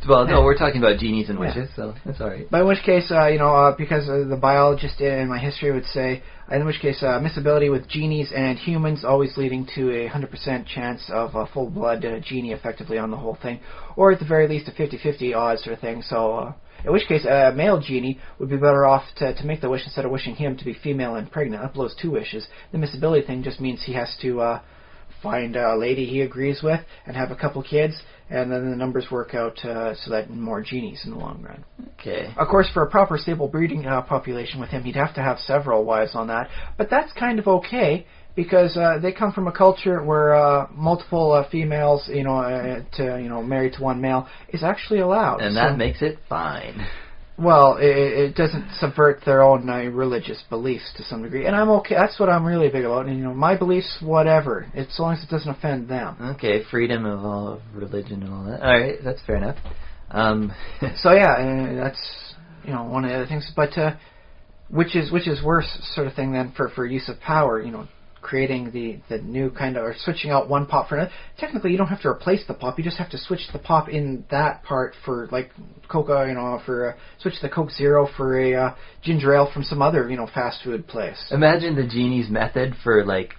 Well, no, we're talking about genies and wishes, so that's all right. But in which case, because the biologist in my history would say, in which case, miscibility with genies and humans always leading to a 100% chance of a full-blood genie effectively on the whole thing, or at the very least a 50-50 odds sort of thing. So, in which case, a male genie would be better off to make the wish instead of wishing him to be female and pregnant. That blows 2 wishes. The miscibility thing just means he has to find a lady he agrees with and have a couple kids, and then the numbers work out so that more genies in the long run. Okay. Of course, for a proper stable breeding population with him, he'd have to have several wives on that, but that's kind of okay because they come from a culture where multiple females, married to one male is actually allowed. And that makes it fine. Well, it doesn't subvert their own religious beliefs to some degree, and I'm okay. That's what I'm really big about. And my beliefs, whatever, as long as it doesn't offend them. Okay, freedom of all religion and all that. All right, that's fair enough. So yeah, that's one of the other things. But which is worse, sort of thing then for use of power. Creating the new kind of, or switching out one pop for another. Technically, you don't have to replace the pop. You just have to switch the pop in that part for, like, Coca, switch the Coke Zero for a ginger ale from some other, fast food place. Imagine the genie's method for, like,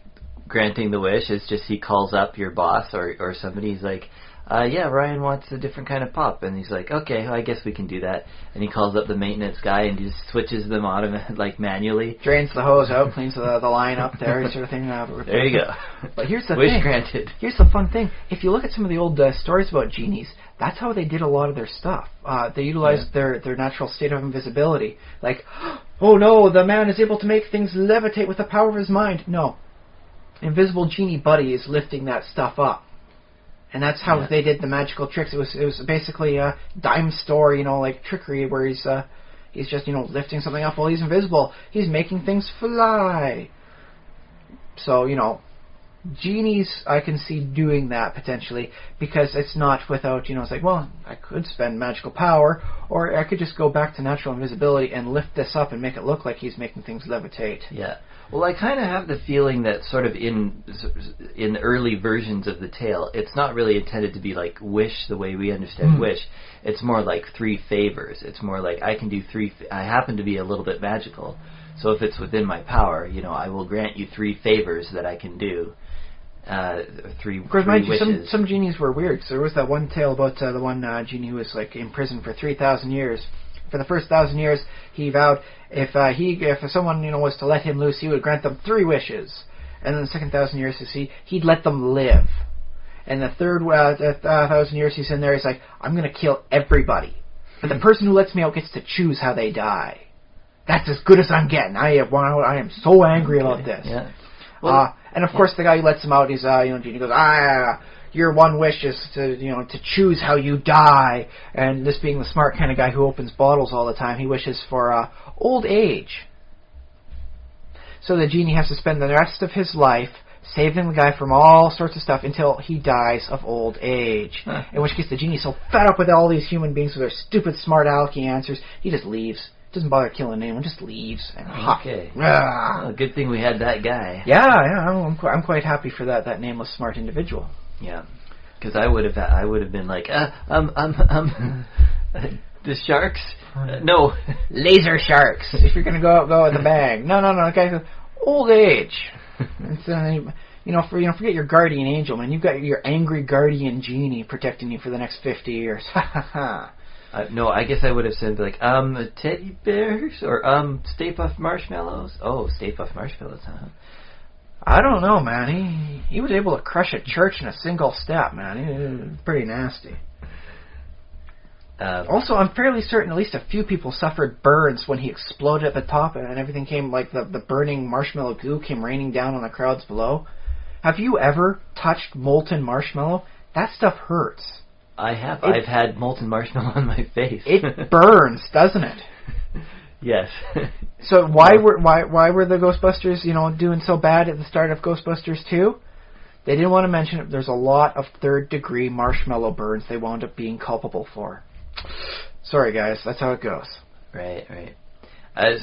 granting the wish is just he calls up your boss or somebody. He's like, yeah, Ryan wants a different kind of pop. And he's like, okay, well, I guess we can do that. And he calls up the maintenance guy and just switches them manually. Drains the hose out, cleans the line up there, sort of thing. There you go. But here's the wish thing. granted. Here's the fun thing. If you look at some of the old stories about genies, that's how they did a lot of their stuff. They utilized their natural state of invisibility. Like, oh no, the man is able to make things levitate with the power of his mind. No. Invisible genie buddy is lifting that stuff up. And that's how they did the magical tricks. It was basically a dime store, like trickery, where he's just lifting something up while he's invisible. He's making things fly. So genies I can see doing that potentially because it's not without it's like, well, I could spend magical power, or I could just go back to natural invisibility and lift this up and make it look like he's making things levitate. Yeah. Well, I kind of have the feeling that sort of in the early versions of the tale, it's not really intended to be like wish the way we understand wish. It's more like 3 favors. It's more like I can do 3. I happen to be a little bit magical, so if it's within my power, I will grant you 3 favors that I can do. 3 Of course, mind wishes. you, some genies were weird. So there was that one tale about the one genie who was like in prison for 3,000 years. For the first 1,000 years, he vowed if someone was to let him loose, he would grant them 3 wishes. And then the second 1,000 years, he'd let them live. And the third 1,000 years he's in there, he's like, I'm going to kill everybody, but the person who lets me out gets to choose how they die. That's as good as I'm getting. I am so angry about this. Yeah. Well, and of course, the guy who lets him out, he's genie goes, your one wish is to choose how you die. And this being the smart kind of guy who opens bottles all the time, he wishes for old age. So the genie has to spend the rest of his life saving the guy from all sorts of stuff until he dies of old age. In which case the genie's so fed up with all these human beings with their stupid smart alecky answers, he just leaves. Doesn't bother killing anyone, just leaves. And okay. Well, good thing we had that guy. Yeah, I'm quite happy for that nameless smart individual. Yeah, because I would have been like, the sharks? No, laser sharks. If you're gonna go with a bang, no, guys, old age. It's, forget your guardian angel, man. You've got your angry guardian genie protecting you for the next 50 years. Ha ha ha. No, I guess I would have said like teddy bears or Stay Puft Marshmallows. Oh, Stay Puft Marshmallows, huh? I don't know, man. He was able to crush a church in a single step, man. He was pretty nasty. Also, I'm fairly certain at least a few people suffered burns when he exploded at the top and everything came, like the burning marshmallow goo came raining down on the crowds below. Have you ever touched molten marshmallow? That stuff hurts. I have. I've had molten marshmallow on my face. It burns, doesn't it? Yes. So why were the Ghostbusters, doing so bad at the start of Ghostbusters 2? They didn't want to mention it. There's a lot of third-degree marshmallow burns they wound up being culpable for. Sorry, guys. That's how it goes. Right.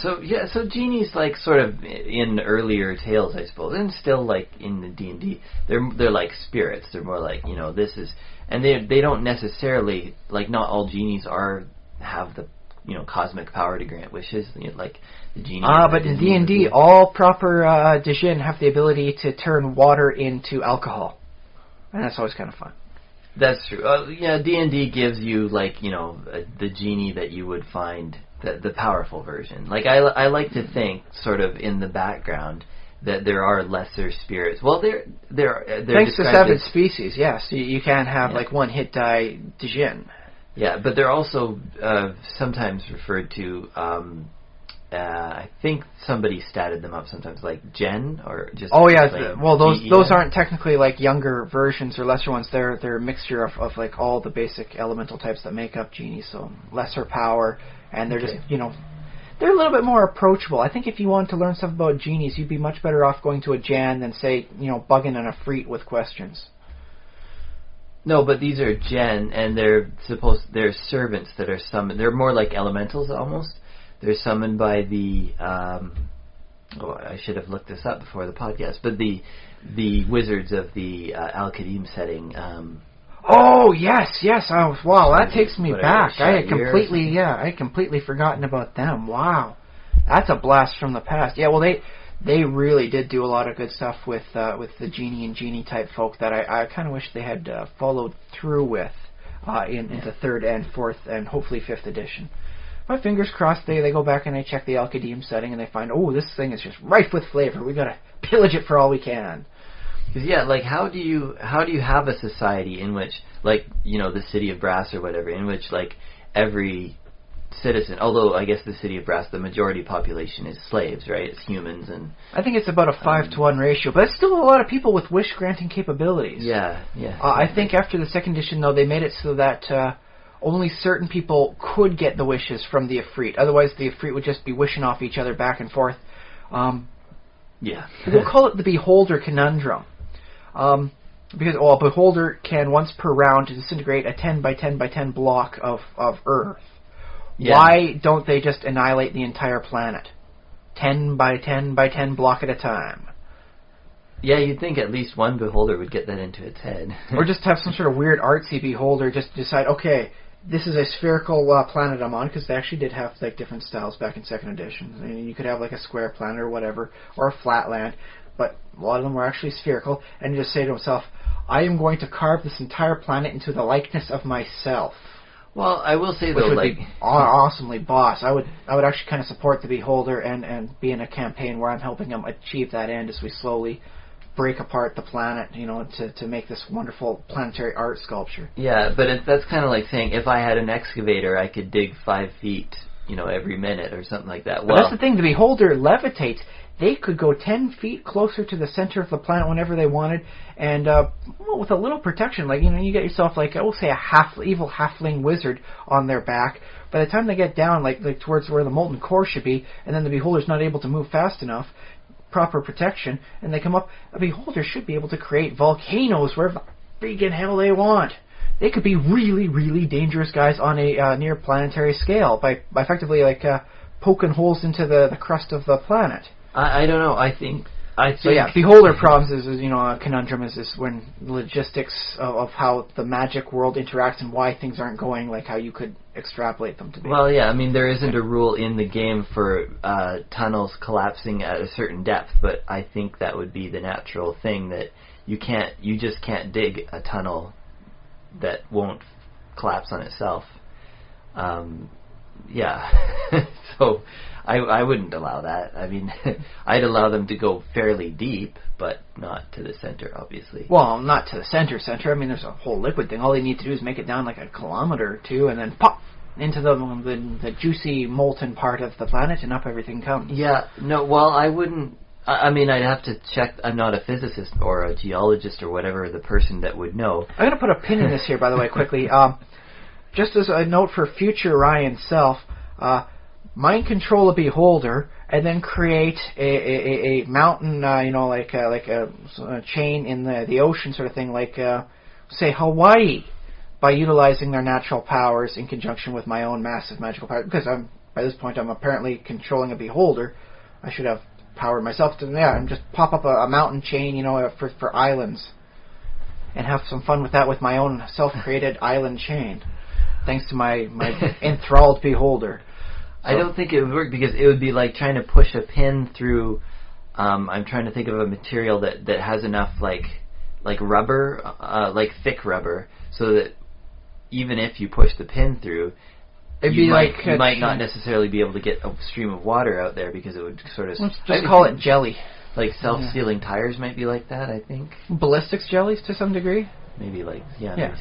So genies, like, sort of in earlier tales, I suppose, and still, like, in the D&D, they're like spirits. They're more like, this is... And they don't necessarily... Like, not all genies have the, cosmic power to grant wishes, like the genie. But in D&D, all proper Djinn have the ability to turn water into alcohol. And that's always kind of fun. That's true. D&D gives you, like, the genie that you would find, the powerful version. Like, I like to think, sort of in the background, that there are lesser spirits. Well, they're thanks to 7 species, yes. You can't have, like, one hit die Djinn. Yeah, but they're also sometimes referred to, I think somebody statted them up sometimes, like Gen, or just... Oh, yeah, those aren't technically, like, younger versions or lesser ones. They're a mixture of, like, all the basic elemental types that make up genies, so lesser power, and they're just, they're a little bit more approachable. I think if you wanted to learn stuff about genies, you'd be much better off going to a Jan than, say, bugging an Ifrit with questions. No, but these are Gen, and they're servants that are summoned. They're more like elementals, almost. They're summoned by the... I should have looked this up before the podcast, but the wizards of the Al-Qadim setting... Oh, yes. Oh, wow, that takes me back. I had completely forgotten about them. Wow. That's a blast from the past. Yeah, well, they really did do a lot of good stuff with the genie and genie type folk that I kind of wish they had followed through with into 3rd and 4th and hopefully 5th edition. My fingers crossed they go back and they check the Al-Qadim setting and they find, this thing is just rife with flavor. We gotta pillage it for all we can. Because like how do you have a society in which, like, the city of Brass or whatever, in which, like, every citizen, although I guess the city of Brass, the majority population is slaves, right? It's humans, and I think it's about a 5-to-1 ratio, but it's still a lot of people with wish granting capabilities. Yeah. I think after the 2nd edition, though, they made it so that only certain people could get the wishes from the Ifrit. Otherwise, the Ifrit would just be wishing off each other back and forth. We'll call it the Beholder Conundrum. Because a Beholder can, once per round, disintegrate a 10 by 10 by 10 block of Earth. Yeah. Why don't they just annihilate the entire planet? 10 by 10 by 10 block at a time. Yeah, you'd think at least one Beholder would get that into its head. Or just have some sort of weird artsy Beholder just decide, okay, this is a spherical planet I'm on, because they actually did have, like, different styles back in 2nd edition. I mean, you could have, like, a square planet or whatever, or a flat land, but a lot of them were actually spherical, and you just say to himself, I am going to carve this entire planet into the likeness of myself. Well, I will say, which though, would like... be awesomely boss. I would actually kind of support the Beholder and be in a campaign where I'm helping them achieve that end as we slowly break apart the planet, to make this wonderful planetary art sculpture. Yeah, but that's kind of like saying if I had an excavator, I could dig 5 feet, every minute or something like that. But that's the thing. The Beholder levitates. They could go 10 feet closer to the center of the planet whenever they wanted, and with a little protection, like, you get yourself, like, say a evil halfling wizard on their back. By the time they get down, like towards where the molten core should be, and then the Beholder's not able to move fast enough, proper protection, and they come up, a Beholder should be able to create volcanoes wherever the freaking hell they want. They could be really, really dangerous guys on a near planetary scale by effectively, like, poking holes into the crust of the planet. I don't know. I think. So yeah, Beholder problems is a conundrum is when logistics of how the magic world interacts and why things aren't going like how you could extrapolate them to be. Well, yeah, I mean, there isn't a rule in the game for tunnels collapsing at a certain depth, but I think that would be the natural thing, that you just can't dig a tunnel that won't collapse on itself. Yeah. So I wouldn't allow that. I mean, I'd allow them to go fairly deep, but not to the center, obviously. Well, not to the center. I mean, there's a whole liquid thing. All they need to do is make it down like a kilometer or two, and then pop into the juicy molten part of the planet, and up everything comes. Yeah. No. Well, I wouldn't. I mean, I'd have to check. I'm not a physicist or a geologist or whatever, the person that would know. I'm going to put a pin in this here, by the way, quickly. Just as a note for future Ryan self, mind control a beholder, and then create a mountain, like a chain in the ocean sort of thing, like, say, Hawaii, by utilizing their natural powers in conjunction with my own massive magical power. Because by this point I'm apparently controlling a beholder. I should have power myself to, and just pop up a mountain chain, for islands, and have some fun with that with my own self-created island chain, thanks to my enthralled beholder. So, I don't think it would work, because it would be like trying to push a pin through. I'm trying to think of a material that has enough like rubber, like thick rubber, so that even if you push the pin through, you might not necessarily be able to get a stream of water out there, because it would sort of... Let's just call it jelly. Like self-sealing tires might be like that, I think. Ballistics jellies to some degree? Maybe maybe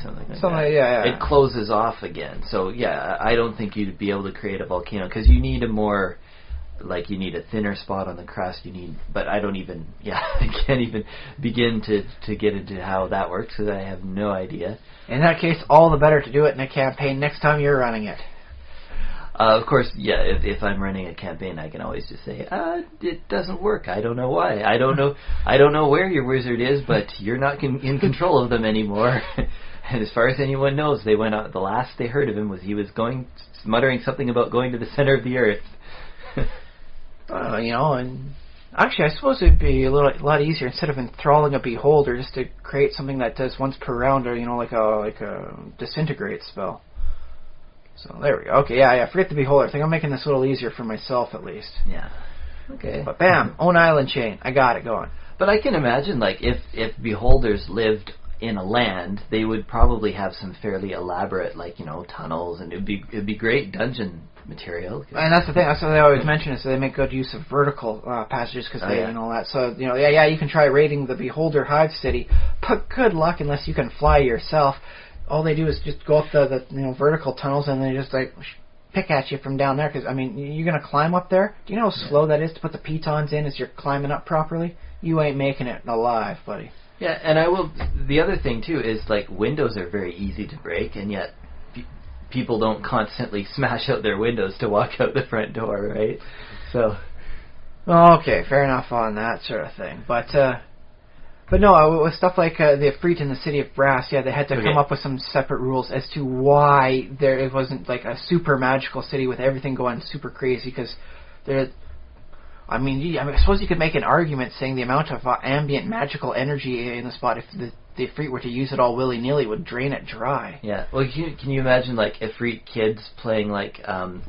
something like that. Yeah. It closes off again. So, yeah, I don't think you'd be able to create a volcano, because you need you need a thinner spot on the crust. But I don't even, I can't even begin to get into how that works, because I have no idea. In that case, all the better to do it in a campaign next time you're running it. Of course, if I'm running a campaign, I can always just say, it doesn't work. I don't know why. I don't know where your wizard is, but you're not in control of them anymore. And as far as anyone knows, they went out. The last they heard of him was he was muttering something about going to the center of the earth. And actually, I suppose it'd be a lot easier, instead of enthralling a beholder, just to create something that does once per round, or like a disintegrate spell. So there we go. Okay, forget the beholder thing. I'm making this a little easier for myself, at least. Yeah. Okay. But bam, own island chain. I got it going. But I can imagine, if beholders lived in a land, they would probably have some fairly elaborate, tunnels, and it'd be great dungeon material. And that's the thing. That's what they always mention, is they make good use of vertical passages, because that. So you can try raiding the beholder hive city, but good luck unless you can fly yourself. All they do is just go up the vertical tunnels, and they just pick at you from down there. Because you're gonna climb up there. Do you know how slow that is to put the pitons in as you're climbing up properly? You ain't making it alive, buddy. Yeah, and the other thing too is windows are very easy to break, and yet people don't constantly smash out their windows to walk out the front door, right? So. Okay, fair enough on that sort of thing, But no, with stuff like the Efreet in the City of Brass, they had to come up with some separate rules as to why it wasn't like a super magical city with everything going super crazy, because I suppose you could make an argument saying the amount of ambient magical energy in the spot, if the Efreet were to use it all willy-nilly, would drain it dry. Yeah, well, can you imagine Efreet kids playing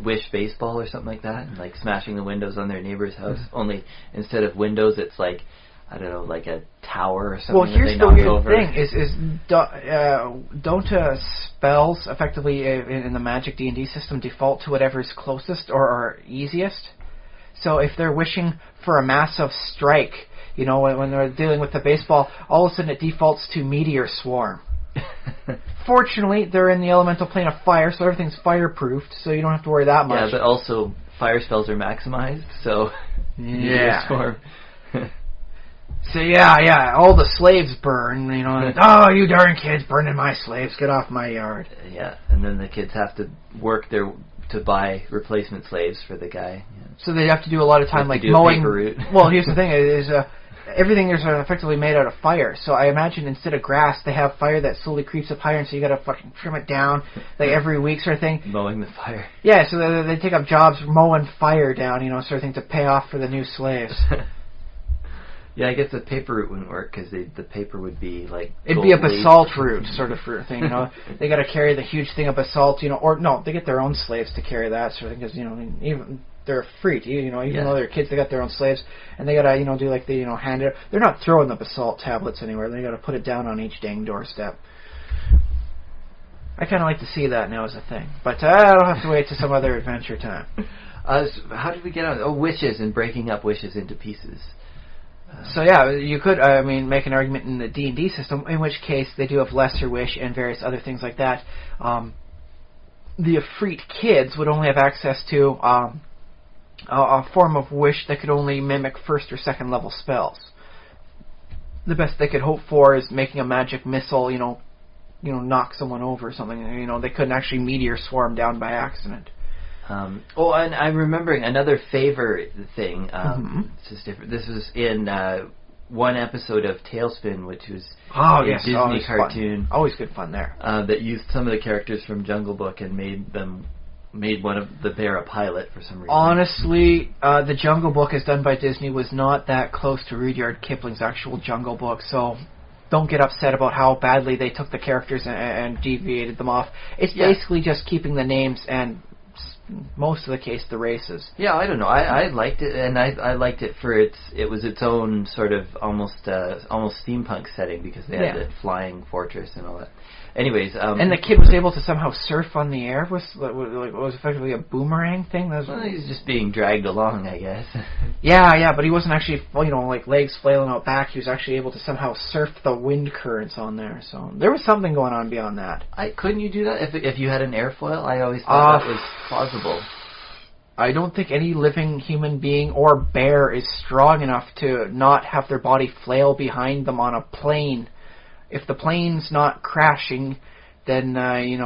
Wish baseball or something like that, and smashing the windows on their neighbor's house? Only instead of windows, it's I don't know, like a tower or something. Well, here's the weird thing: don't spells effectively in the Magic D&D system default to whatever's closest or easiest? So if they're wishing for a massive strike, when they're dealing with the baseball, all of a sudden it defaults to Meteor Swarm. Fortunately, they're in the elemental plane of fire, so everything's fireproofed, so you don't have to worry that much. Yeah, but also fire spells are maximized, so Meteor Swarm. So all the slaves burn, you darn kids burning my slaves, get off my yard. Yeah, and then the kids have to work to buy replacement slaves for the guy. Yeah. So they have to do a lot of time mowing. Well, here's the thing: is everything is effectively made out of fire. So I imagine instead of grass, they have fire that slowly creeps up higher, and so you got to fucking trim it down every week, sort of thing. Mowing the fire. Yeah, so they take up jobs mowing fire down, sort of thing, to pay off for the new slaves. Yeah, I guess the paper route wouldn't work, because the paper would be it'd be a basalt route sort of thing, They got to carry the huge thing of basalt, or no, they get their own slaves to carry that sort of thing, because even they're free, even though they're kids, they got their own slaves, and they got to do hand it. They're not throwing the basalt tablets anywhere. They got to put it down on each dang doorstep. I kind of like to see that now as a thing, but I'll have to wait to some other adventure time. So how did we get on? Oh, wishes and breaking up wishes into pieces. So yeah, you could, make an argument in the D&D system, in which case they do have lesser wish and various other things like that. The Efreet kids would only have access to a form of wish that could only mimic first or second level spells. The best they could hope for is making a magic missile, knock someone over or something. They couldn't actually meteor swarm down by accident. And I'm remembering another favor thing. This is different. This was in one episode of Tailspin, which was a Disney cartoon. Fun. Always good fun there. That used some of the characters from Jungle Book and made one of the bear a pilot for some reason. Honestly, the Jungle Book as done by Disney was not that close to Rudyard Kipling's actual Jungle Book, so don't get upset about how badly they took the characters and deviated them off. It's basically just keeping the names and most of the case the races. Yeah, I don't know. I liked it, and I liked it for it was its own sort of almost steampunk setting because they had the flying fortress and all that. Anyways, and the kid was able to somehow surf on the air. Was effectively a boomerang thing. He's just being dragged along, I guess. yeah, but he wasn't actually legs flailing out back. He was actually able to somehow surf the wind currents on there. So there was something going on beyond that. Couldn't you do that if you had an airfoil? I always thought that was plausible. I don't think any living human being or bear is strong enough to not have their body flail behind them on a plane. If the plane's not crashing, then, it'd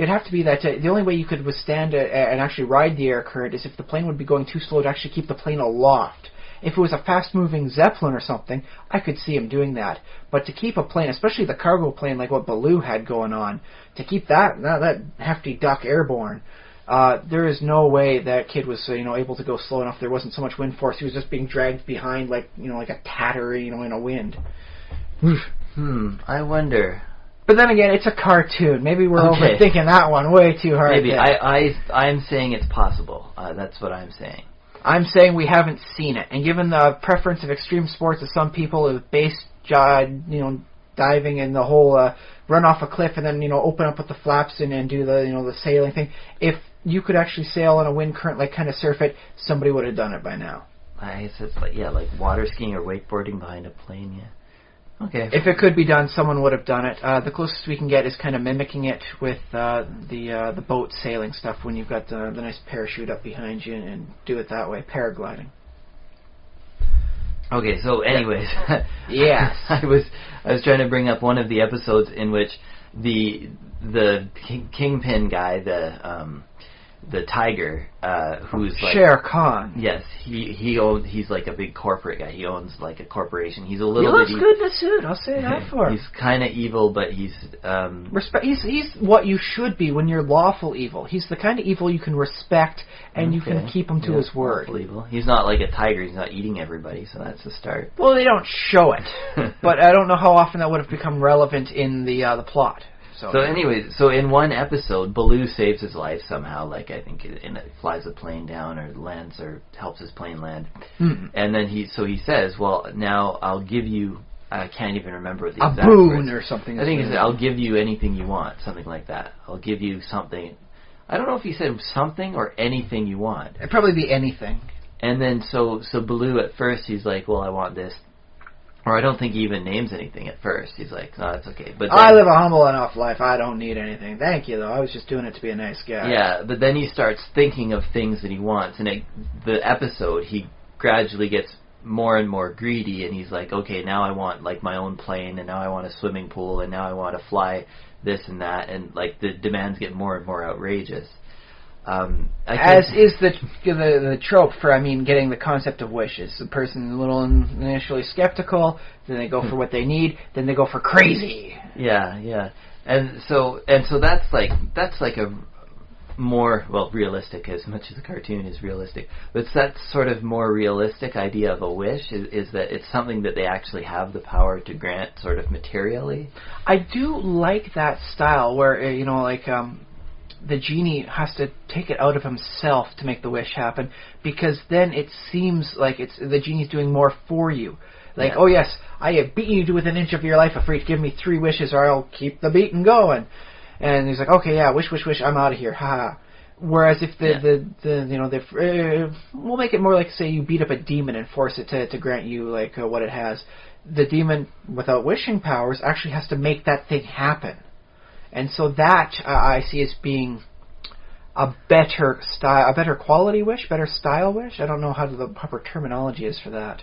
have to be that. The only way you could withstand and actually ride the air current is if the plane would be going too slow to actually keep the plane aloft. If it was a fast-moving Zeppelin or something, I could see him doing that. But to keep a plane, especially the cargo plane like what Baloo had going on, to keep that hefty duck airborne, there is no way that kid was able to go slow enough. There wasn't so much wind force. He was just being dragged behind like a tatter in a wind. I wonder. But then again, it's a cartoon. Maybe we're overthinking that one way too hard. Maybe. I'm saying it's possible. That's what I'm saying. I'm saying we haven't seen it. And given the preference of extreme sports of some people with base diving and the whole run off a cliff and then open up with the flaps and do the sailing thing, if you could actually sail on a wind current, like kind of surf it, somebody would have done it by now. I guess it's like water skiing or wakeboarding behind a plane. Yeah. Okay. If it could be done, someone would have done it. The closest we can get is kind of mimicking it with the boat sailing stuff when you've got the nice parachute up behind you and do it that way, paragliding. Okay, so anyways, yes, I was trying to bring up one of the episodes in which the kingpin guy, the tiger, who's like Shere Khan. Yes, he's like a big corporate guy. He owns like a corporation. He's a little bit. He looks good in the suit. I'll say that for him. He's kind of evil, but he's He's what you should be when you're lawful evil. He's the kind of evil you can respect and you can keep him to his word. Evil. He's not like a tiger. He's not eating everybody, so that's a start. Well, they don't show it, but I don't know how often that would have become relevant in the plot. So anyways, in one episode, Baloo saves his life somehow, like I think it flies a plane down or lands or helps his plane land. Mm-hmm. And then he says, well, now I'll give you, I can't even remember the exact boon words. Or something. I think he said, I'll give you anything you want, something like that. I'll give you something. I don't know if he said something or anything you want. It'd probably be anything. And then so Baloo at first, he's like, well, I want this. Or I don't think he even names anything at first. He's like, no, it's okay. But then, I live a humble enough life. I don't need anything. Thank you, though. I was just doing it to be a nice guy. Yeah, but then he starts thinking of things that he wants. And the episode, he gradually gets more and more greedy. And he's like, okay, now I want like my own plane. And now I want a swimming pool. And now I want to fly this and that. And like the demands get more and more outrageous. As is the trope for, getting the concept of wishes. The person a little initially skeptical, then they go for what they need, then they go for crazy. Yeah. And so that's like a more, realistic, as much as the cartoon is realistic, but it's that sort of more realistic idea of a wish is that it's something that they actually have the power to grant sort of materially. I do like that style where, the genie has to take it out of himself to make the wish happen, because then it seems like the genie's doing more for you. Like, oh yes, I have beaten you to within an inch of your life. If you give me 3 wishes, or I'll keep the beating going. And he's like, okay, yeah, wish, I'm out of here, haha. Whereas if we'll make it more like, say, you beat up a demon and force it to grant you like what it has. The demon, without wishing powers, actually has to make that thing happen. And so that I see as being a better style, a better quality wish, better style wish. I don't know how the proper terminology is for that.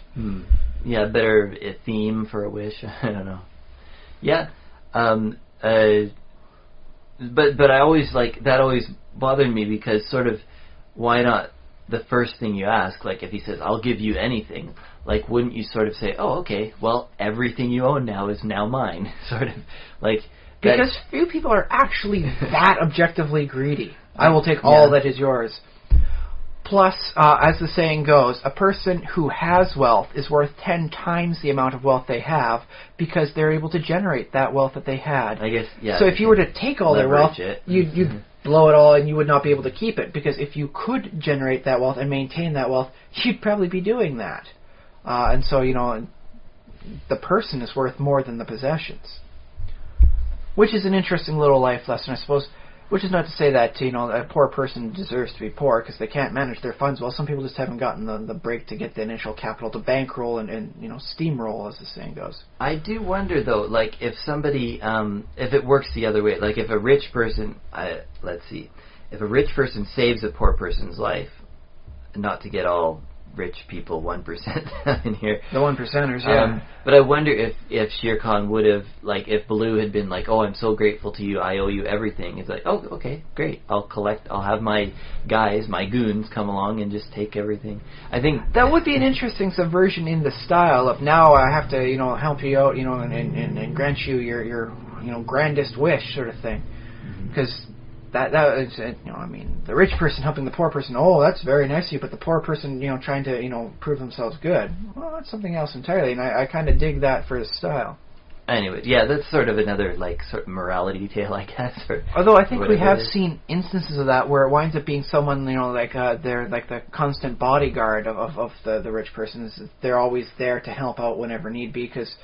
Yeah, better theme for a wish. I don't know. Yeah, but I always that always bothered me, because sort of, why not the first thing you ask? Like if he says, "I'll give you anything," like wouldn't you sort of say, "Oh, okay, well everything you own now is now mine," sort of like. Because few people are actually that objectively greedy. I will take all that is yours. Plus, as the saying goes, a person who has wealth is worth 10 times the amount of wealth they have, because they're able to generate that wealth that they had. I guess, yeah. So if you were to take all their wealth, you'd blow it all and you would not be able to keep it. Because if you could generate that wealth and maintain that wealth, you'd probably be doing that. And so, the person is worth more than the possessions. Which is an interesting little life lesson, I suppose. Which is not to say that, a poor person deserves to be poor because they can't manage their funds well. Some people just haven't gotten the break to get the initial capital to bankroll and steamroll, as the saying goes. I do wonder, though, like, if somebody, if it works the other way, like if a rich person, if a rich person saves a poor person's life, not to get all rich people 1% in here. The 1%ers, yeah. But I wonder if Shere Khan would have, like, if Baloo had been like, "Oh, I'm so grateful to you, I owe you everything." He's like, "Oh, okay, great. I'll have my guys, my goons, come along and just take everything." I think that would be an interesting subversion in the style of, now I have to, help you out, and grant you your grandest wish, sort of thing. Because that is, the rich person helping the poor person, oh, that's very nice of you, but the poor person, trying to, prove themselves good, well, that's something else entirely, and I kind of dig that for his style. Anyway, yeah, that's sort of another, sort of morality tale, I guess. Although I think we have seen instances of that where it winds up being someone, they're like the constant bodyguard of the rich person. They're always there to help out whenever need be, because,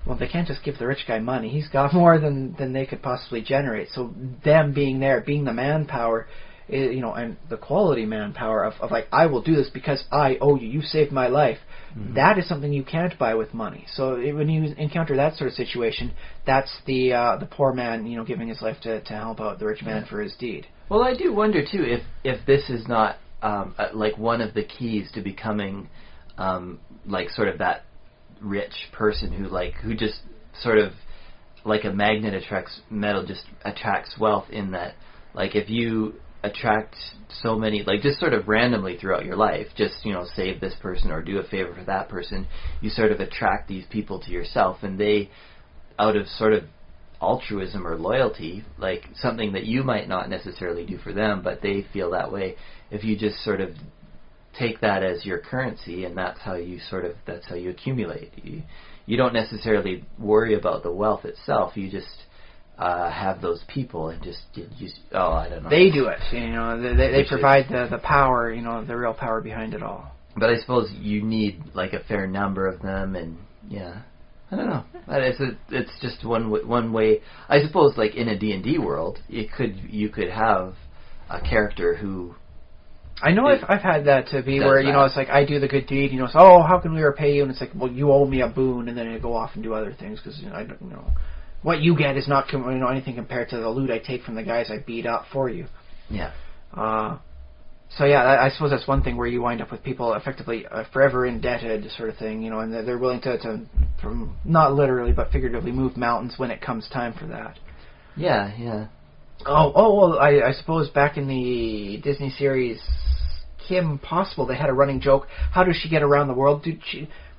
well, they can't just give the rich guy money. He's got more than they could possibly generate. So them being there, being the manpower, and the quality manpower of like, I will do this because I owe you. You saved my life. Mm-hmm. That is something you can't buy with money. So when you encounter that sort of situation, that's the poor man, giving his life to help out the rich man for his deed. Well, I do wonder too if this is not like one of the keys to becoming like sort of that rich person who just sort of like a magnet attracts metal, just attracts wealth, in that, like, if you attract so many, like, just sort of randomly throughout your life, just, save this person or do a favor for that person, you sort of attract these people to yourself, and they, out of sort of altruism or loyalty, like something that you might not necessarily do for them, but they feel that way, if you just sort of take that as your currency, and that's how you accumulate. You don't necessarily worry about the wealth itself. You just have those people and just I don't know. They do it. They provide the power. The real power behind it all. But I suppose you need like a fair number of them, and yeah, I don't know. It's just one way. I suppose, like in a D&D world, you could have a character who. I know I've had that to be where, it's like, I do the good deed, so, how can we repay you? And it's like, well, you owe me a boon, and then I go off and do other things, because, I don't know. What you get is not anything compared to the loot I take from the guys I beat up for you. Yeah. So, yeah, I suppose that's one thing where you wind up with people effectively forever indebted, sort of thing, and they're willing to, from not literally, but figuratively, move mountains when it comes time for that. Yeah, yeah. Oh, well, I suppose back in the Disney series Kim Possible, they had a running joke. How does she get around the world?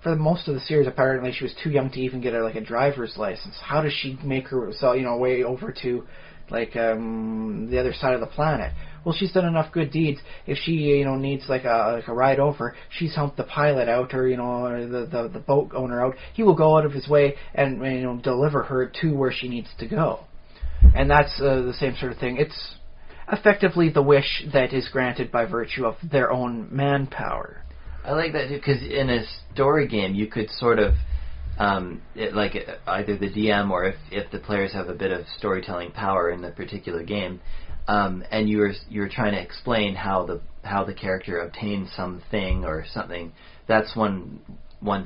For most of the series, apparently, she was too young to even get a driver's license. How does she make herself, way over to, the other side of the planet? Well, she's done enough good deeds. If she, needs a ride over, she's helped the pilot out, or the boat owner out. He will go out of his way and deliver her to where she needs to go. And that's the same sort of thing. It's effectively the wish that is granted by virtue of their own manpower. I like that too, because in a story game, you could sort of, either the DM or if the players have a bit of storytelling power in the particular game, and you're trying to explain how the character obtained something or something. That's one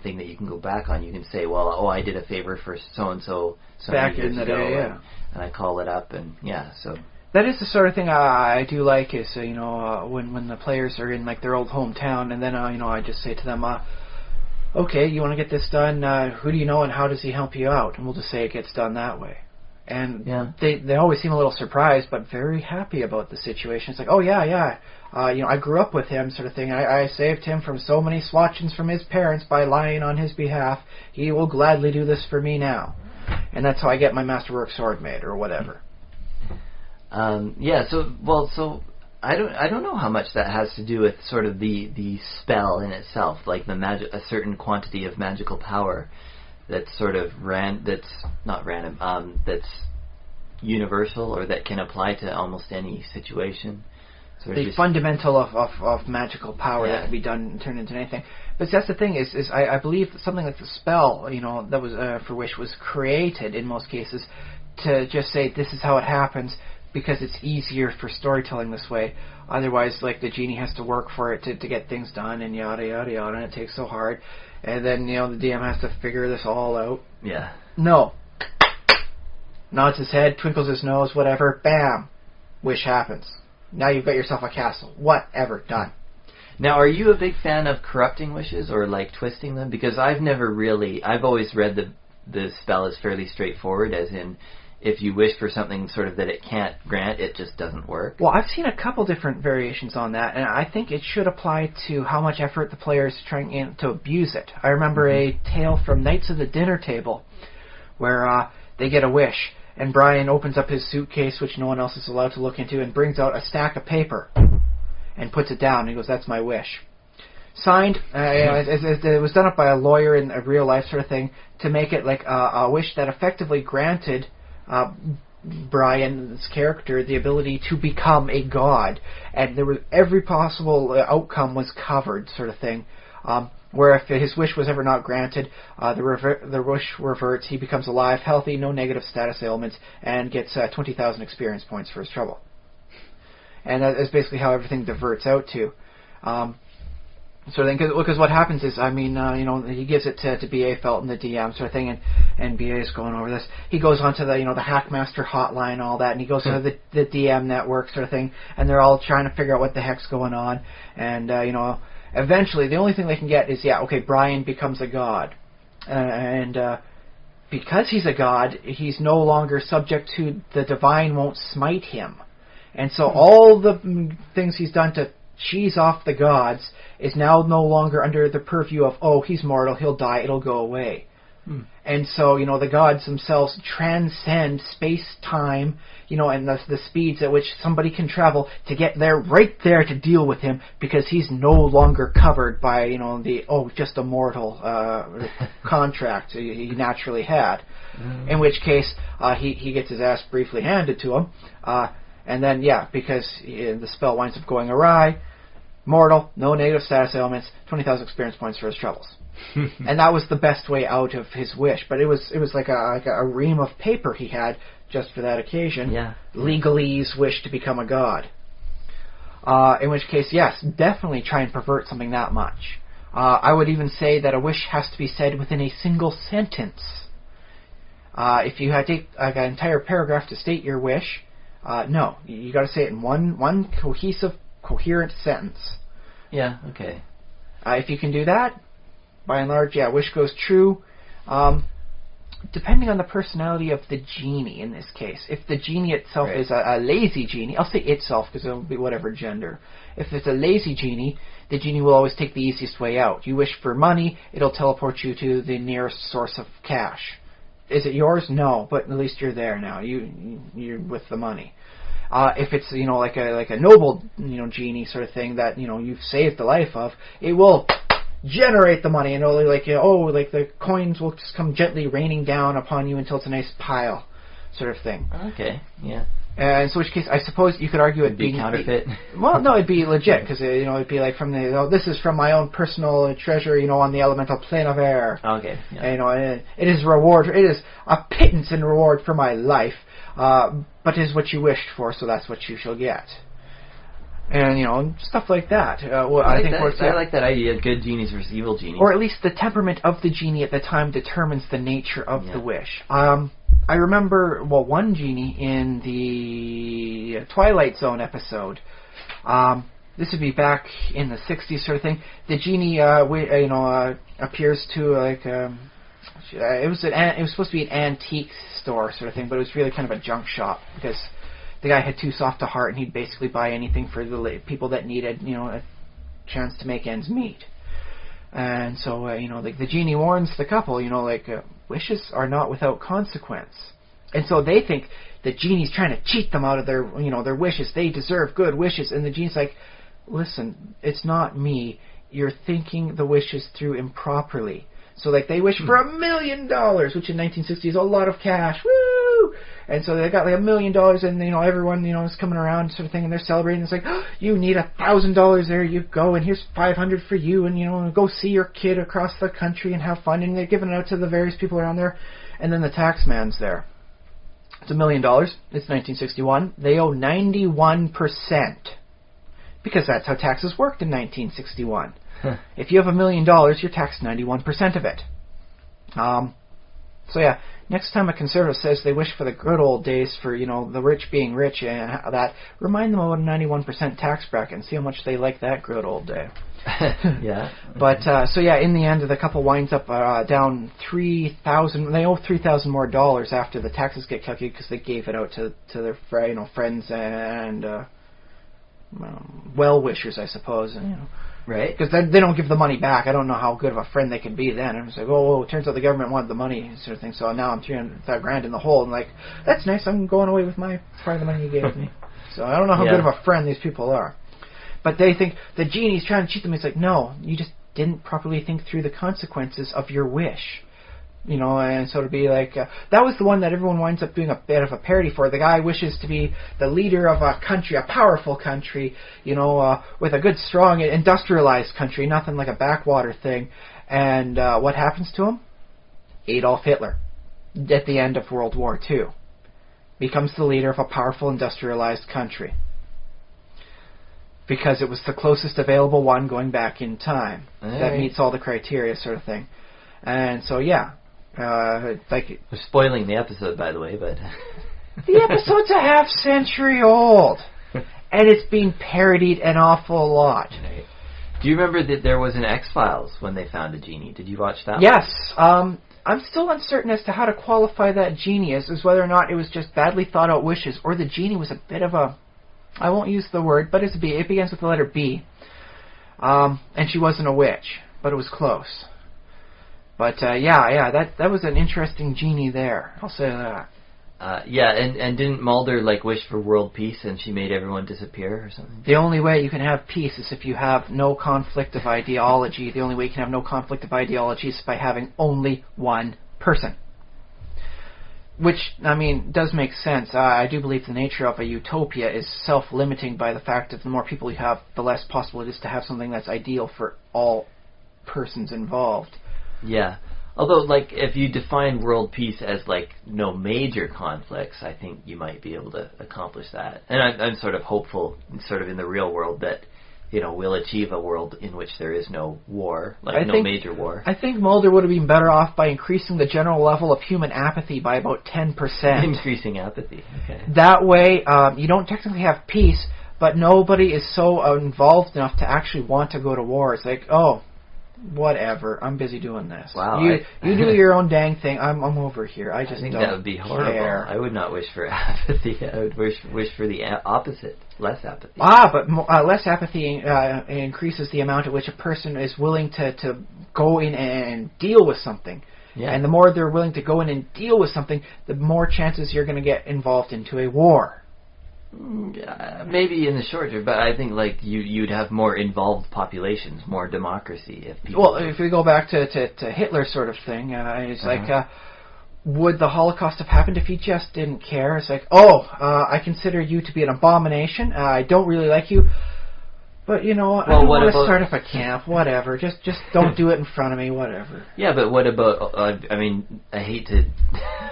thing that you can go back on. You can say, well, I did a favor for so and so back many years in the ago, day, yeah. and I call it up, and so. That is the sort of thing I do like, is when the players are in like their old hometown, and then I just say to them, okay, you want to get this done? Who do you know, and how does he help you out? And we'll just say it gets done that way. And they always seem a little surprised, but very happy about the situation. It's like, oh yeah, I grew up with him, sort of thing. I saved him from so many swatchings from his parents by lying on his behalf. He will gladly do this for me now, and that's how I get my masterwork sword made, or whatever. So I don't know how much that has to do with sort of the spell in itself, like a certain quantity of magical power that's sort of that's not random, that's universal, or that can apply to almost any situation. So the fundamental of magical power that can be turned into anything. But that's the thing is I believe that something like the spell, that was for which was created in most cases to just say this is how it happens, because it's easier for storytelling this way. Otherwise, like, the genie has to work for it to get things done, and yada yada yada, and it takes so hard. And then the DM has to figure this all out. Yeah. No. Nods his head, twinkles his nose, whatever. Bam. Wish happens. Now you've got yourself a castle. Whatever. Done. Now, are you a big fan of corrupting wishes or like twisting them? Because I've always read the spell is fairly straightforward, as in, if you wish for something sort of that it can't grant, it just doesn't work. Well, I've seen a couple different variations on that, and I think it should apply to how much effort the player is trying to abuse it. I remember a tale from Knights of the Dinner Table where they get a wish, and Brian opens up his suitcase, which no one else is allowed to look into, and brings out a stack of paper and puts it down. He goes, "That's my wish." Signed, it was done up by a lawyer in a real life sort of thing, to make it like a wish that effectively granted Brian's character the ability to become a god, and there was every possible outcome was covered, sort of thing. Where if his wish was ever not granted, the wish reverts. He becomes alive, healthy, no negative status ailments, and gets 20,000 experience points for his trouble. And that is basically how everything diverts out to. Sort of thing, because what happens is, he gives it to B.A. Felton, the DM, sort of thing, and B.A. is going over this. He goes onto the Hackmaster hotline, all that, and he goes to the DM network, sort of thing, and they're all trying to figure out what the heck's going on, and eventually the only thing they can get is, Brian becomes a god, and because he's a god, he's no longer subject to the divine won't smite him, and so all the things he's done to cheese off the gods is now no longer under the purview of, oh, he's mortal, he'll die, it'll go away. And so, the gods themselves transcend space-time, and the speeds at which somebody can travel to get there, right there to deal with him, because he's no longer covered by, just a mortal contract he naturally had. In which case, he gets his ass briefly handed to him, and then, because the spell winds up going awry, mortal, no negative status ailments, 20,000 experience points for his troubles. And that was the best way out of his wish. But it was like a ream of paper he had just for that occasion. Yeah. Legalese wish to become a god. In which case, yes, definitely try and pervert something that much. I would even say that a wish has to be said within a single sentence. If you had to take an entire paragraph to state your wish, no, you got to say it in one coherent sentence. Yeah. Okay. If you can do that, by and large, wish goes true. Depending on the personality of the genie in this case. If the genie itself is a lazy genie, I'll say itself because it'll be whatever gender. If it's a lazy genie, the genie will always take the easiest way out. You wish for money, it'll teleport you to the nearest source of cash. Is it yours? No, but at least you're there now. You're with the money. If it's like a noble genie sort of thing that you've saved the life of, it will generate the money and the coins will just come gently raining down upon you until it's a nice pile, sort of thing. Okay, yeah. In which case, I suppose you could argue it'd be counterfeit. Well, no, it'd be legit because it'd be like from the this is from my own personal treasure, on the elemental plane of air. Okay. Yeah. And, it is reward. It is a pittance in reward for my life, but it is what you wished for, so that's what you shall get. And stuff like that. I like that idea of good genies versus evil genies. Or at least the temperament of the genie at the time determines the nature of the wish. I remember, one genie in the Twilight Zone episode. This would be back in the 60s sort of thing. The genie, appears to it was supposed to be an antique store sort of thing, but it was really kind of a junk shop because the guy had too soft a heart, and he'd basically buy anything for the people that needed, a chance to make ends meet. And so, the genie warns the couple, wishes are not without consequence. And so they think the genie's trying to cheat them out of their, their wishes. They deserve good wishes. And the genie's like, listen, it's not me. You're thinking the wishes through improperly. So, they wish for $1 million, which in 1960 is a lot of cash. Woo! And so they got $1 million, and everyone is coming around sort of thing, and they're celebrating. It's like, oh, you need $1,000. There you go, and here's $500 for you, and go see your kid across the country and have fun. And they're giving it out to the various people around there, and then the tax man's there. It's $1 million. It's 1961. They owe 91%, because that's how taxes worked in 1961. If you have $1 million, you're taxed 91% of it. So yeah, next time a conservative says they wish for the good old days for, the rich being rich and that, remind them about a 91% tax bracket and see how much they like that good old day. Yeah. But, so yeah, in the end, the couple winds up down $3,000. They owe $3,000 more dollars after the taxes get calculated because they gave it out to their friends and well-wishers, I suppose. Right. Because they don't give the money back. I don't know how good of a friend they can be then. And it's like, it turns out the government wanted the money, sort of thing. So now I'm $300,000 in the hole. And that's nice. I'm going away with my part of the money you gave me. So I don't know how good of a friend these people are. But they think the genie's trying to cheat them. It's like, no, you just didn't properly think through the consequences of your wish. And so to be like, that was the one that everyone winds up doing a bit of a parody for. The guy wishes to be the leader of a country, a powerful country, with a good, strong, industrialized country, nothing like a backwater thing. And what happens to him? Adolf Hitler, at the end of World War II, becomes the leader of a powerful, industrialized country. Because it was the closest available one going back in time. That meets all the criteria, sort of thing. And so, yeah. We're spoiling the episode, by the way, but the episode's a half-century old, and it's being parodied an awful lot. Right. Do you remember that there was an X-Files when they found a genie? Did you watch that? Yes. I'm still uncertain as to how to qualify that genie as whether or not it was just badly thought out wishes, or the genie was a bit of a, I won't use the word, but it's a B. It begins with the letter B. And she wasn't a witch, but it was close. But, that was an interesting genie there. I'll say that. And didn't Mulder, wish for world peace and she made everyone disappear or something? The only way you can have peace is if you have no conflict of ideology. The only way you can have no conflict of ideology is by having only one person. Which, does make sense. I do believe the nature of a utopia is self-limiting by the fact that the more people you have, the less possible it is to have something that's ideal for all persons involved. Yeah. Although, if you define world peace as, no major conflicts, I think you might be able to accomplish that. And I'm sort of hopeful, sort of in the real world, that, we'll achieve a world in which there is no war, major war. I think Mulder would have been better off by increasing the general level of human apathy by about 10%. Increasing apathy, okay. That way, you don't technically have peace, but nobody is so involved enough to actually want to go to war. It's like, whatever, I'm busy doing this. Wow. You do your own dang thing. I'm over here. I think that would be horrible. Care. I would not wish for apathy. I would wish for the opposite, less apathy. But less apathy increases the amount at which a person is willing to go in and deal with something. Yeah. And the more they're willing to go in and deal with something, the more chances you're going to get involved into a war. Maybe in the short term, but I think you'd have more involved populations, more democracy if people. Well, if we go back to Hitler sort of thing, it's would the Holocaust have happened if you just didn't care? It's like, I consider you to be an abomination. I don't really like you. But you know, I don't want to start up a camp. Whatever. Just don't do it in front of me. Whatever. Yeah, but what about? I mean, I hate to.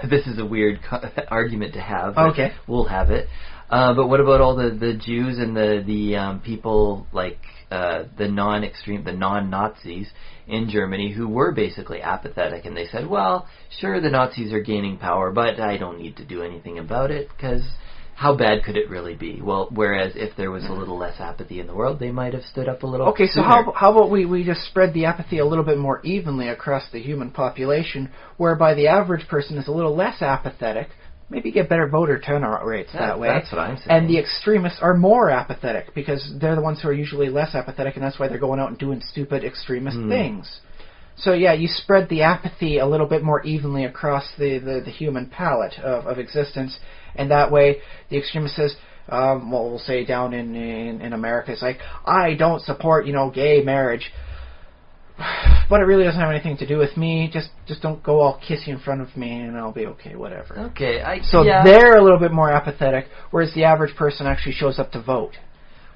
This is a weird argument to have. Okay. We'll have it. But what about all the Jews and the people like the non-extreme, the non-Nazis in Germany who were basically apathetic, and they said, well, sure, the Nazis are gaining power, but I don't need to do anything about it because how bad could it really be? Well, whereas if there was a little less apathy in the world, they might have stood up a little. Okay, so sooner. how about we just spread the apathy a little bit more evenly across the human population, whereby the average person is a little less apathetic. Maybe get better voter turnout rates that way. That's what I'm saying. And the extremists are more apathetic because they're the ones who are usually less apathetic, and that's why they're going out and doing stupid extremist things. So yeah, you spread the apathy a little bit more evenly across the human palette of existence, and that way the extremist says, we'll say down in America, it's like, I don't support, gay marriage. But it really doesn't have anything to do with me. Just don't go all kissy in front of me, and I'll be okay. Whatever. Okay. They're a little bit more apathetic, whereas the average person actually shows up to vote.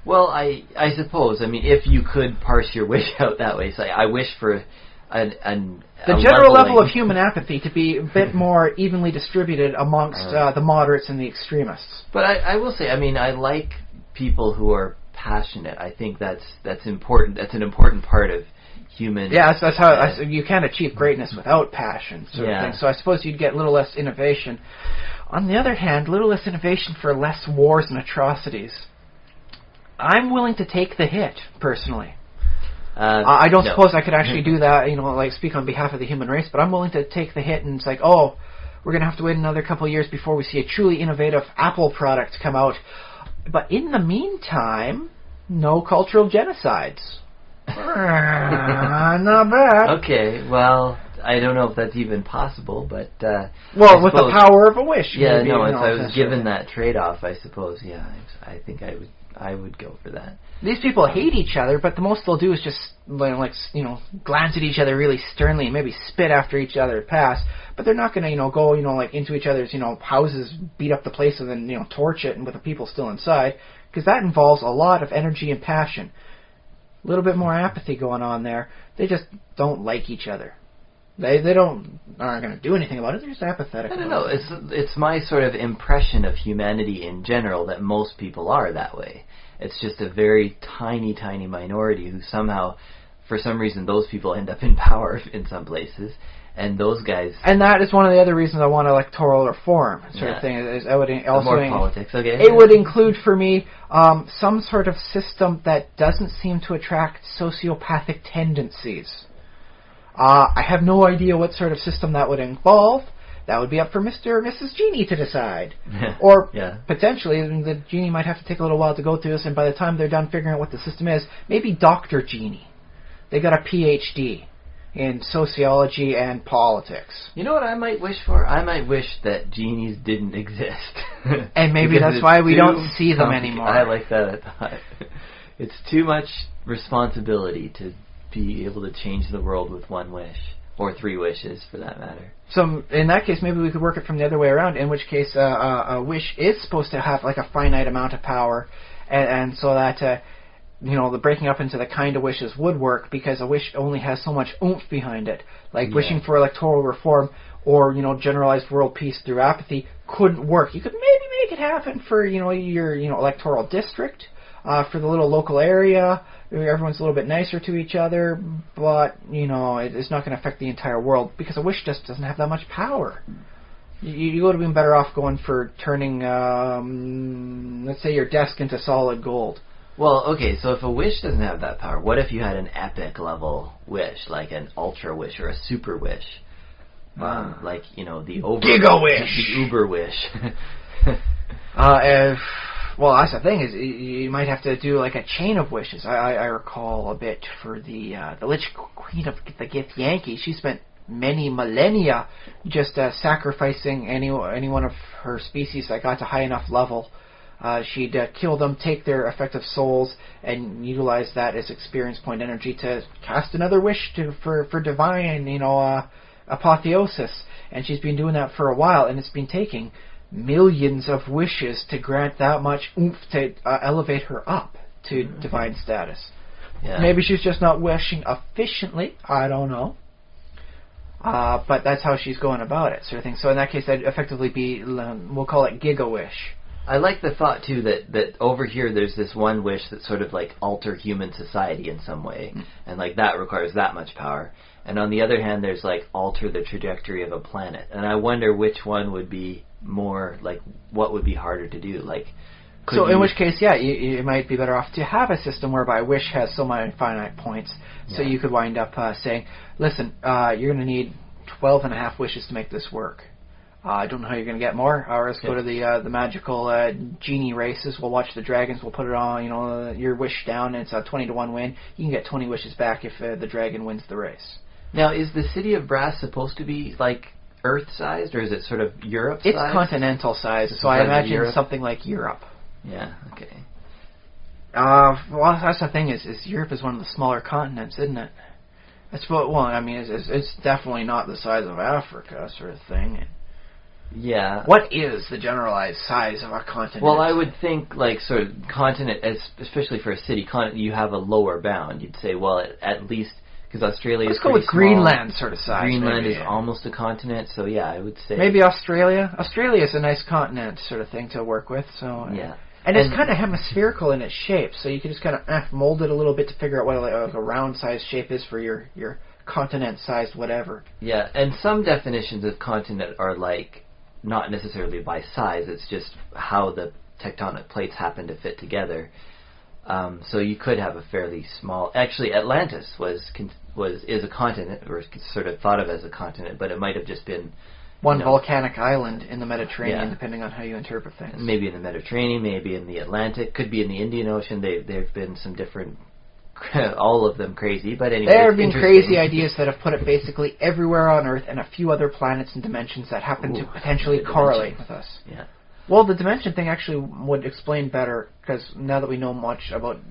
Well, I suppose. I mean, if you could parse your wish out that way, say, I wish for the general level of human apathy to be a bit more evenly distributed amongst the moderates and the extremists. But I will say, I mean, I like people who are passionate. I think that's important. That's an important part of human. Yeah, that's how you can't achieve greatness without passion, sort of thing. So I suppose you'd get a little less innovation. On the other hand, a little less innovation for less wars and atrocities. I'm willing to take the hit, personally. I don't suppose I could actually do that, like speak on behalf of the human race, but I'm willing to take the hit, and it's like, we're going to have to wait another couple of years before we see a truly innovative Apple product come out. But in the meantime, no cultural genocides. Not bad. Okay, well, I don't know if that's even possible, but with the power of a wish. Yeah, maybe, if I was given that trade-off, I suppose, I think I would go for that. These people hate each other, but the most they'll do is just glance at each other really sternly and maybe spit after each other pass. But they're not going to go into each other's houses, beat up the place, and then torch it, and with the people still inside, because that involves a lot of energy and passion. A little bit more apathy going on there. They just don't like each other. They aren't going to do anything about it. They're just apathetic. I don't know. It's my sort of impression of humanity in general that most people are that way. It's just a very tiny, tiny minority who somehow, for some reason, those people end up in power in some places, and those guys. And that is one of the other reasons I want electoral reform, of thing. Is I would also more politics. Okay. It would include for me some sort of system that doesn't seem to attract sociopathic tendencies. I have no idea what sort of system that would involve. That would be up for Mr. or Mrs. Genie to decide. Or potentially, the Genie might have to take a little while to go through this, and by the time they're done figuring out what the system is, maybe Dr. Genie. They got a PhD in sociology and politics. You know what I might wish for? I might wish that genies didn't exist. And maybe that's why we don't see them anymore. I like that thought. It's too much responsibility to be able to change the world with one wish. Or 3 wishes, for that matter. So, in that case, maybe we could work it from the other way around, in which case a wish is supposed to have, a finite amount of power, and so that, the breaking up into the kind of wishes would work, because a wish only has so much oomph behind it. Wishing for electoral reform or, generalized world peace through apathy couldn't work. You could maybe make it happen for, your, electoral district, for the little local area. Everyone's a little bit nicer to each other, but, it's not going to affect the entire world, because a wish just doesn't have that much power. You would have been better off going for turning, let's say, your desk into solid gold. Well, okay, so if a wish doesn't have that power, what if you had an epic level wish, like an ultra wish or a super wish? The Giga wish! The uber wish. Well, that's the thing, is you might have to do a chain of wishes. I recall a bit for the Lich Queen of the Githyanki. She spent many millennia just sacrificing any one of her species that got to high enough level. She'd kill them, take their effective souls, and utilize that as experience point energy to cast another wish for divine, apotheosis, and she's been doing that for a while, and it's been taking millions of wishes to grant that much oomph to elevate her up to divine status. Yeah. Maybe she's just not wishing efficiently. I don't know. But that's how she's going about it, sort of thing. So in that case, that'd effectively be, we'll call it Giga-Wish. I like the thought, too, that over here there's this one wish that sort of, like, alter human society in some way. And, like, that requires that much power. And on the other hand, there's, like, alter the trajectory of a planet. And I wonder which one would be more, like, what would be harder to do. Like, so in which case, yeah, you might be better off to have a system whereby wish has so many finite points. So you could wind up saying, listen, you're going to need 12 and a half wishes to make this work. I don't know how you're going to get more. Or let's go to the magical genie races. We'll watch the dragons. We'll put it on, your wish down, and it's a 20-1 win. You can get 20 wishes back if the dragon wins the race. Now, is the city of Brass supposed to be, like, Earth-sized, or is it sort of Europe-sized? It's continental-sized, so I imagine something like Europe. Yeah, okay. Well, that's the thing, is Europe is one of the smaller continents, isn't it? It's definitely not the size of Africa, sort of thing. Yeah. What is the generalized size of a continent? Well, I would think, like, sort of continent, especially for a city continent, you have a lower bound. You'd say, well, at least, because Australia is pretty small. Let's go with Greenland sort of size. Greenland is almost a continent, so yeah, I would say. Maybe Australia. Australia is a nice continent sort of thing to work with, so. Yeah. And it's kind of hemispherical in its shape, so you can just kind of mold it a little bit to figure out what a round-sized shape is for your continent-sized whatever. Yeah, and some definitions of continent are like, not necessarily by size, it's just how the tectonic plates happen to fit together. So you could have a fairly small... Actually, Atlantis is a continent, or sort of thought of as a continent, but it might have just been... One volcanic island in the Mediterranean, depending on how you interpret things. Maybe in the Mediterranean, maybe in the Atlantic, could be in the Indian Ocean. There've been some different, all of them crazy, but anyway. There have been crazy ideas that have put it basically everywhere on Earth and a few other planets and dimensions that happen to potentially correlate with us. Yeah. Well, the dimension thing actually would explain better, because now that we know much about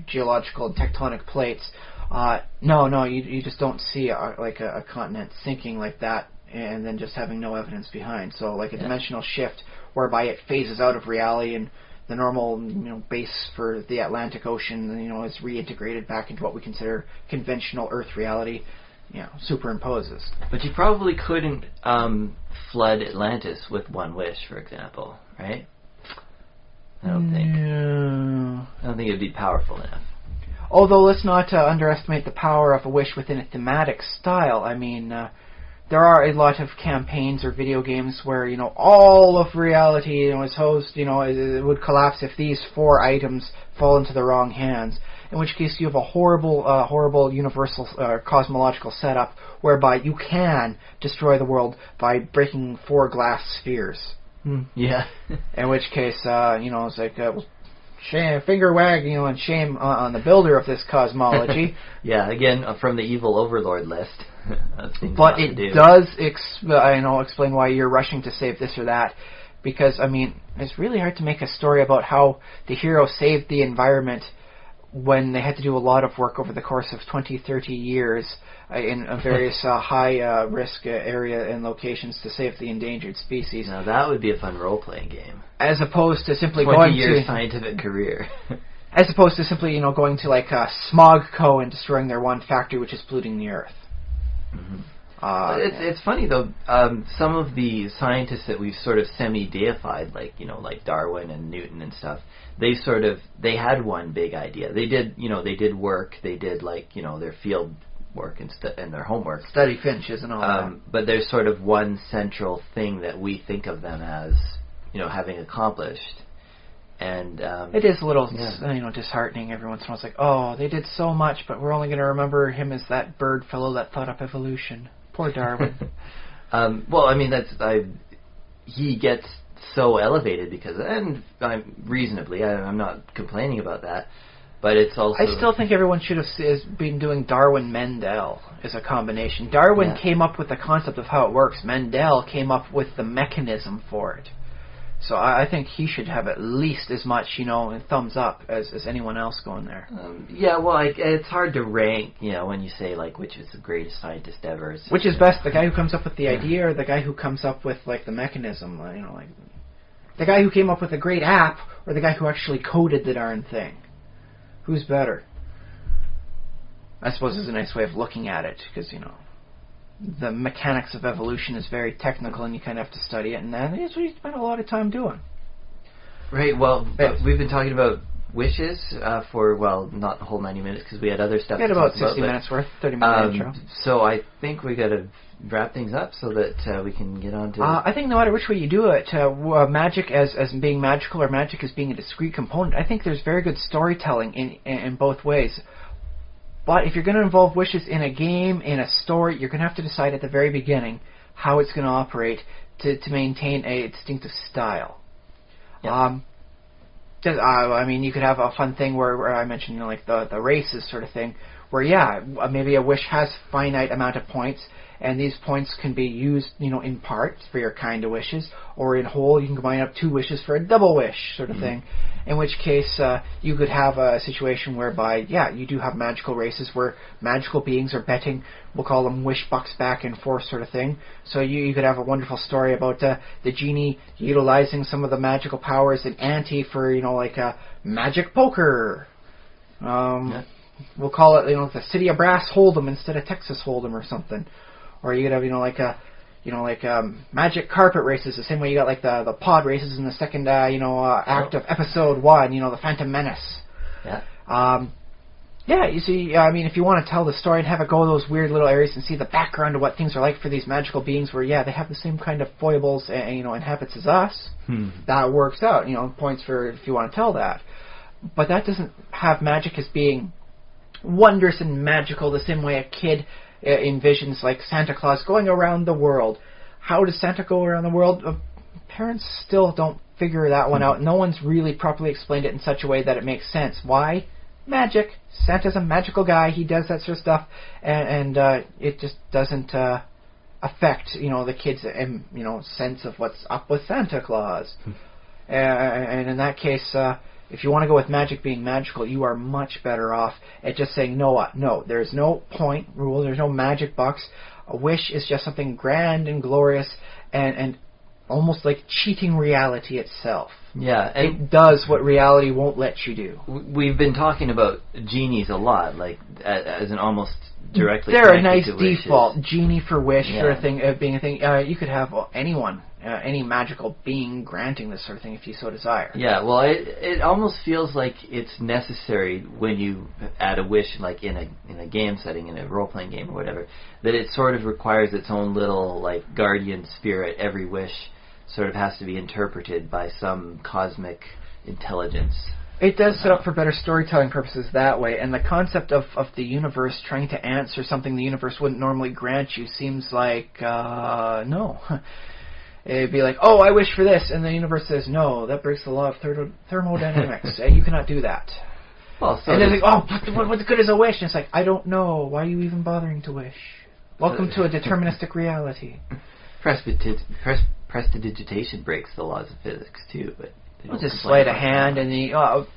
geological and tectonic plates, you just don't see a continent sinking like that and then just having no evidence behind. So like a dimensional shift whereby it phases out of reality and the normal base for the Atlantic Ocean is reintegrated back into what we consider conventional Earth reality, superimposes. But you probably couldn't flood Atlantis with one wish, for example, right? I don't think it would be powerful enough. Although let's not underestimate the power of a wish within a thematic style. I mean, there are a lot of campaigns or video games where, all of reality, is hosed, it would collapse if these 4 items fall into the wrong hands. In which case you have a horrible universal cosmological setup whereby you can destroy the world by breaking 4 glass spheres. Yeah. In which case, it's like, shame, finger wag, and shame on the builder of this cosmology. Yeah, again, from the evil overlord list. But it does explain why you're rushing to save this or that, because it's really hard to make a story about how the hero saved the environment when they had to do a lot of work over the course of 20, 30 years in various high-risk area and locations to save the endangered species. Now that would be a fun role-playing game. As opposed to simply 20 years scientific career. As opposed to simply, going to like Smogco and destroying their one factory which is polluting the Earth. Mm-hmm. It's funny though. Some of the scientists that we've sort of semi-deified, like Darwin and Newton and stuff, they had one big idea. They did work. They did their field work and their homework. Study finches and all that. But there's sort of one central thing that we think of them as, having accomplished. And it is a little, disheartening every once in a while. It's like, oh, they did so much, but we're only going to remember him as that bird fellow that thought up evolution. Poor Darwin. He gets so elevated because, and reasonably, I'm not complaining about that, but it's also... I still think everyone should have been doing Darwin-Mendel as a combination. Darwin came up with the concept of how it works. Mendel came up with the mechanism for it. So I think he should have at least as much, thumbs up as anyone else going there. Yeah, well, it's hard to rank, when you say, which is the greatest scientist ever. Which is best, the guy who comes up with the idea or the guy who comes up with, the mechanism, the guy who came up with a great app or the guy who actually coded the darn thing? Who's better? I suppose is a nice way of looking at it, because, the mechanics of evolution is very technical and you kind of have to study it, and that's what you spend a lot of time doing. Right, well, we've been talking about wishes for, not the whole 90 minutes because we had other stuff We had to about talk 60 about, minutes worth, 30-minute intro. So I think we got to wrap things up so that we can get on to... I think no matter which way you do it, magic as being magical or magic as being a discrete component, I think there's very good storytelling in both ways. But if you're going to involve wishes in a game, in a story, you're going to have to decide at the very beginning how it's going to operate to maintain a distinctive style. Yeah. You could have a fun thing where I mentioned, the races sort of thing, where, maybe a wish has finite amount of points, and these points can be used, in part for your kind of wishes, or in whole, you can combine up 2 wishes for a double wish sort of thing. In which case, you could have a situation whereby, you do have magical races where magical beings are betting, we'll call them wish bucks back and forth sort of thing. So you could have a wonderful story about the genie utilizing some of the magical powers in ante for, magic poker. We'll call it, the City of Brass Hold'em instead of Texas Hold'em or something. Or you could have, magic carpet races, the same way you got, the pod races in the second, act of episode 1, the Phantom Menace. Yeah. You see, if you want to tell the story and have it go those weird little areas and see the background of what things are like for these magical beings where, they have the same kind of foibles and habits as us, that works out, points for if you want to tell that. But that doesn't have magic as being wondrous and magical the same way a kid envisions Santa Claus going around the world. How does Santa go around the world? Parents still don't figure that one out. No one's really properly explained it in such a way that it makes sense. Why? Magic. Santa's a magical guy. He does that sort of stuff, and it just doesn't affect the kids' sense of what's up with Santa Claus. And in that case, if you want to go with magic being magical, you are much better off at just saying, no, there's no point rule, there's no magic box. A wish is just something grand and glorious and almost like cheating reality itself. Yeah. And it does what reality won't let you do. We've been talking about genies a lot, as an almost directly they're a nice default wishes. Genie for wish sort of thing, being a thing. You could have anyone, any magical being granting this sort of thing if you so desire. Yeah, well, it almost feels like it's necessary when you add a wish, in a game setting, in a role-playing game or whatever, that it sort of requires its own little guardian spirit. Every wish sort of has to be interpreted by some cosmic intelligence. It does set up for better storytelling purposes that way, and the concept of the universe trying to answer something the universe wouldn't normally grant you seems like, no. It'd be like, I wish for this, and the universe says, no, that breaks the law of thermodynamics. You cannot do that. Well, so and they're like, what good is a wish? And it's like, I don't know. Why are you even bothering to wish? Welcome to a deterministic reality. Prestidigitation breaks the laws of physics, too, but... Just sleight of hand, and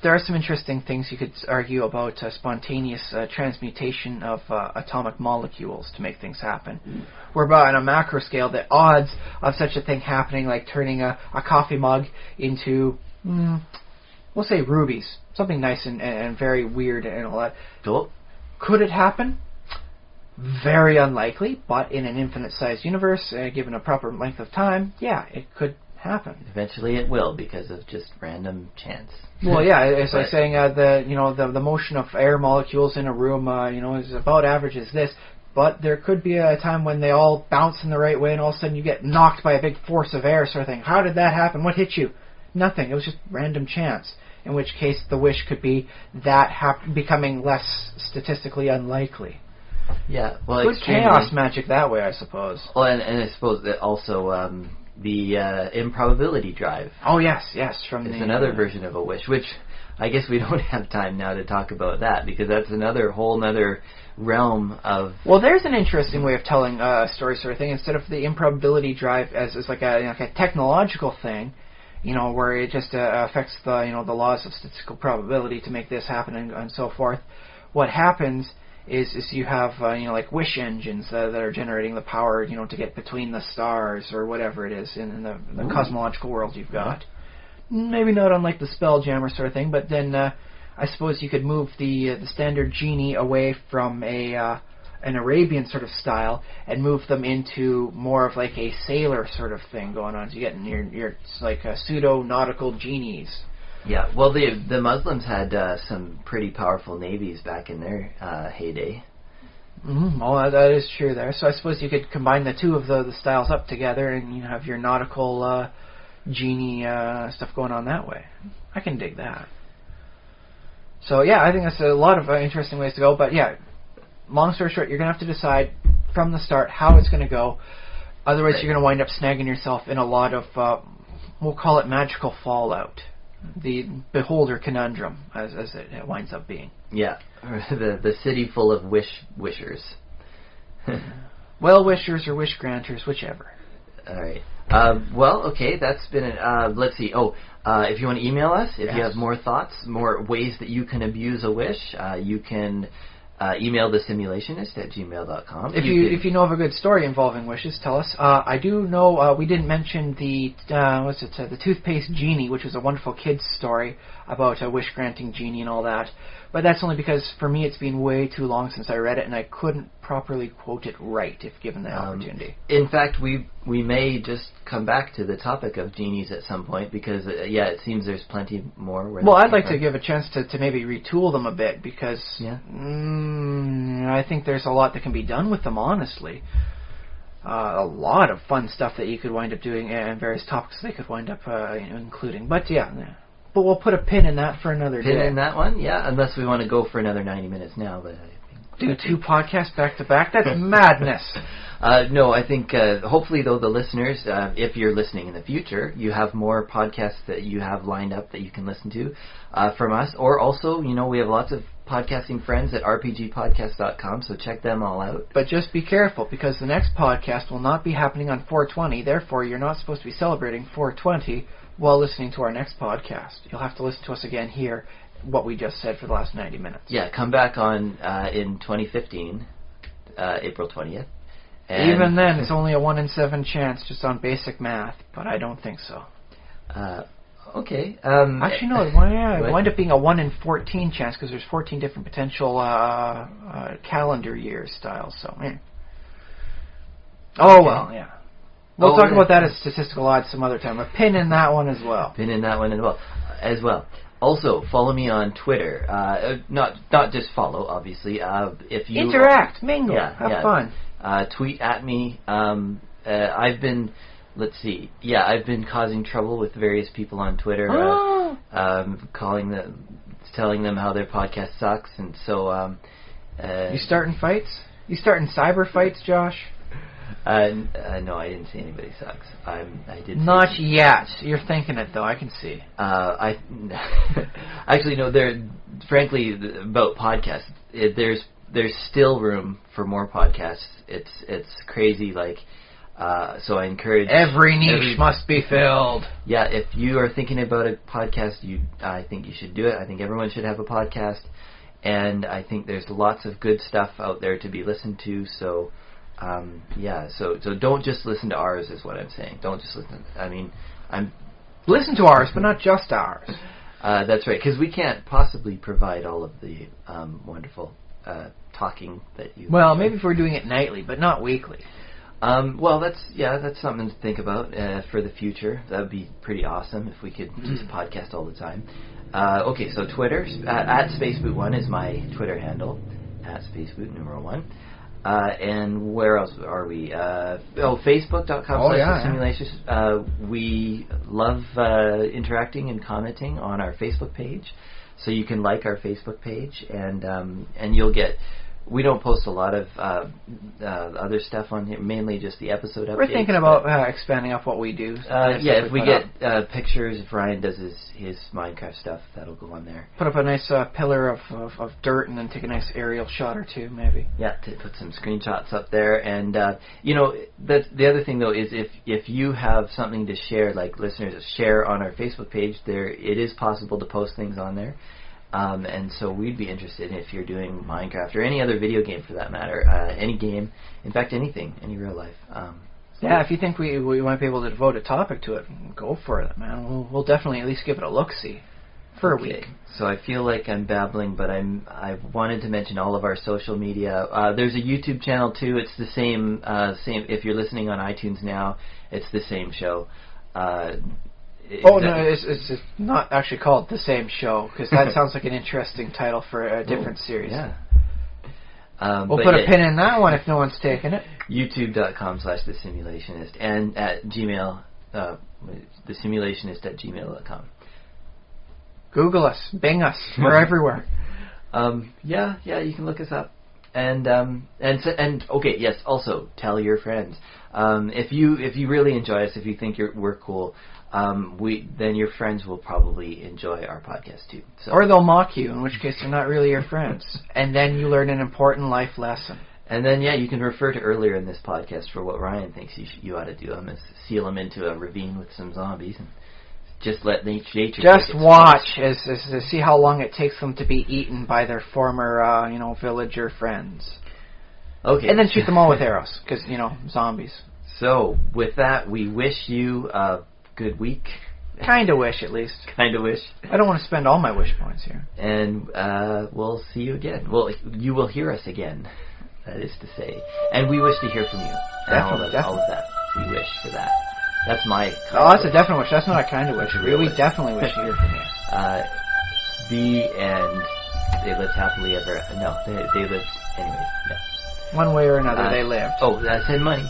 there are some interesting things you could argue about spontaneous transmutation of atomic molecules to make things happen. Whereby on a macro scale, the odds of such a thing happening, like turning a coffee mug into, we'll say rubies, something nice and very weird and all that. Cool. Could it happen? Very unlikely, but in an infinite-sized universe, given a proper length of time, it could happen. Eventually it will, because of just random chance. Well, it's like saying the motion of air molecules in a room is about average as this, but there could be a time when they all bounce in the right way and all of a sudden you get knocked by a big force of air sort of thing. How did that happen? What hit you? Nothing. It was just random chance. In which case the wish could be that becoming less statistically unlikely. Yeah, well, good chaos magic that way, I suppose. Well, and I suppose that also the improbability drive. Oh yes, from it's another version of a wish, which I guess we don't have time now to talk about that because that's another whole realm of. Well, there's an interesting way of telling a story, sort of thing. Instead of the improbability drive as like a technological thing, where it just affects the the laws of statistical probability to make this happen and so forth. What happens is you have like wish engines that are generating the power to get between the stars or whatever it is in the cosmological world you've got. Maybe not unlike the Spelljammer sort of thing, but then I suppose you could move the standard genie away from an Arabian sort of style and move them into more of like a sailor sort of thing going on. So you get your like pseudo-nautical genies. Yeah, well, the Muslims had some pretty powerful navies back in their heyday. Well, that is true there. So I suppose you could combine the two of the styles up together and you have your nautical genie stuff going on that way. I can dig that. So yeah, I think that's a lot of interesting ways to go. But yeah, long story short, you're going to have to decide from the start how it's going to go. Otherwise, you're going to wind up snagging yourself in a lot of, we'll call it magical fallout. The beholder conundrum, as it winds up being. Yeah, the city full of wishers. Well-wishers or wish-granters, whichever. All right. Well, okay, that's been let's see. If you want to email us, if you have more thoughts, more ways that you can abuse a wish, you can email the Simulationist at gmail.com. If you know of a good story involving wishes, tell us. I do know we didn't mention the the toothpaste genie, which was a wonderful kids story about a wish granting genie and all that. But that's only because for me it's been way too long since I read it, and I couldn't properly quote it right if given the opportunity. In fact, we may just come back to the topic of genies at some point because it seems there's plenty more. Well, I'd like to give a chance to maybe retool them a bit because I think there's a lot that can be done with them. Honestly, a lot of fun stuff that you could wind up doing and various topics they could wind up including. But but we'll put a pin in that for another day. Pin in that one, unless we want to go for another 90 minutes now. But do 2 podcasts back to back? That's madness. No, I think hopefully, though, the listeners, if you're listening in the future, you have more podcasts that you have lined up that you can listen to from us. Or also, we have lots of podcasting friends at rpgpodcast.com, so check them all out. But just be careful, because the next podcast will not be happening on 420. Therefore, you're not supposed to be celebrating 420 while listening to our next podcast. You'll have to listen to us again here, what we just said for the last 90 minutes. Yeah, come back on in 2015, April 20th. And even then, it's only a 1 in 7 chance just on basic math, but I don't think so. Okay. Actually, no, it wind up being a 1 in 14 chance because there's 14 different potential calendar year styles. So, well, yeah. We'll talk about that as statistical odds some other time. A pin in that one as well. Pin in that one as well. Also, follow me on Twitter. Not just follow, obviously. If you interact, mingle, have fun. Tweet at me. I've been causing trouble with various people on Twitter, calling them, telling them how their podcast sucks, and so. You starting fights? You starting cyber fights, Josh? No, I didn't say anybody sucks. I did. Not yet. You're thinking it though. I can see. Actually no. Frankly, about podcasts, there's still room for more podcasts. It's crazy. So I encourage every niche must be filled. Yeah, if you are thinking about a podcast, I think you should do it. I think everyone should have a podcast, and I think there's lots of good stuff out there to be listened to. So. So don't just listen to ours is what I'm saying. Don't just listen. Listen to ours, but not just ours. That's right, because we can't possibly provide all of the wonderful talking that you. Well, maybe if we're doing it nightly, but not weekly. Well, that's something to think about for the future. That would be pretty awesome if we could just podcast all the time. Okay, so Twitter at SpaceBoot1 is my Twitter handle, at SpaceBoot numeral 1. And where else are we? Facebook.com/Simulationist. We love interacting and commenting on our Facebook page. So you can like our Facebook page, and you'll get We don't post a lot of other stuff on here, mainly just the episode updates. We're thinking about expanding up what we do. If we get pictures, if Ryan does his Minecraft stuff, that'll go on there. Put up a nice pillar of dirt and then take a nice aerial shot or two, maybe. Yeah, to put some screenshots up there. And, the other thing, though, is if you have something to share, like listeners share on our Facebook page, it is possible to post things on there. And so we'd be interested if you're doing Minecraft or any other video game for that matter, any game, in fact anything, any real life. If you think we might be able to devote a topic to it, go for it, man. We'll definitely at least give it a look-see for a week. So I feel like I'm babbling, but I wanted to mention all of our social media. There's a YouTube channel too. It's the same. If you're listening on iTunes now, it's the same show. It's not actually called The Same Show, because that sounds like an interesting title for a different series. Yeah. We'll put a pin in that one if no one's taken it. YouTube.com/The Simulationist and at Gmail, thesimulationist@gmail.com. Google us, Bing us, we're everywhere. You can look us up. And okay, yes. Also, tell your friends. If you really enjoy us, if you think we're cool, then your friends will probably enjoy our podcast too. So. Or they'll mock you, in which case they're not really your friends. And then you learn an important life lesson. And then you can refer to earlier in this podcast for what Ryan thinks you ought to do. I'm gonna seal him into a ravine with some zombies and just let nature. Just watch as see how long it takes them to be eaten by their former villager friends. Okay. And then shoot them all with arrows, because zombies. So with that, we wish you a good week. Kinda wish, at least. Kinda wish. I don't want to spend all my wish points here. And we'll see you again. Well, you will hear us again, that is to say. And we wish to hear from you. Definitely. All of that. We wish for that. That's my that's a definite wish. That's not a kind of wish. We definitely wish to hear from you. The end. They lived happily ever... No, they lived... Anyways, no. One way or another, they lived. Send money.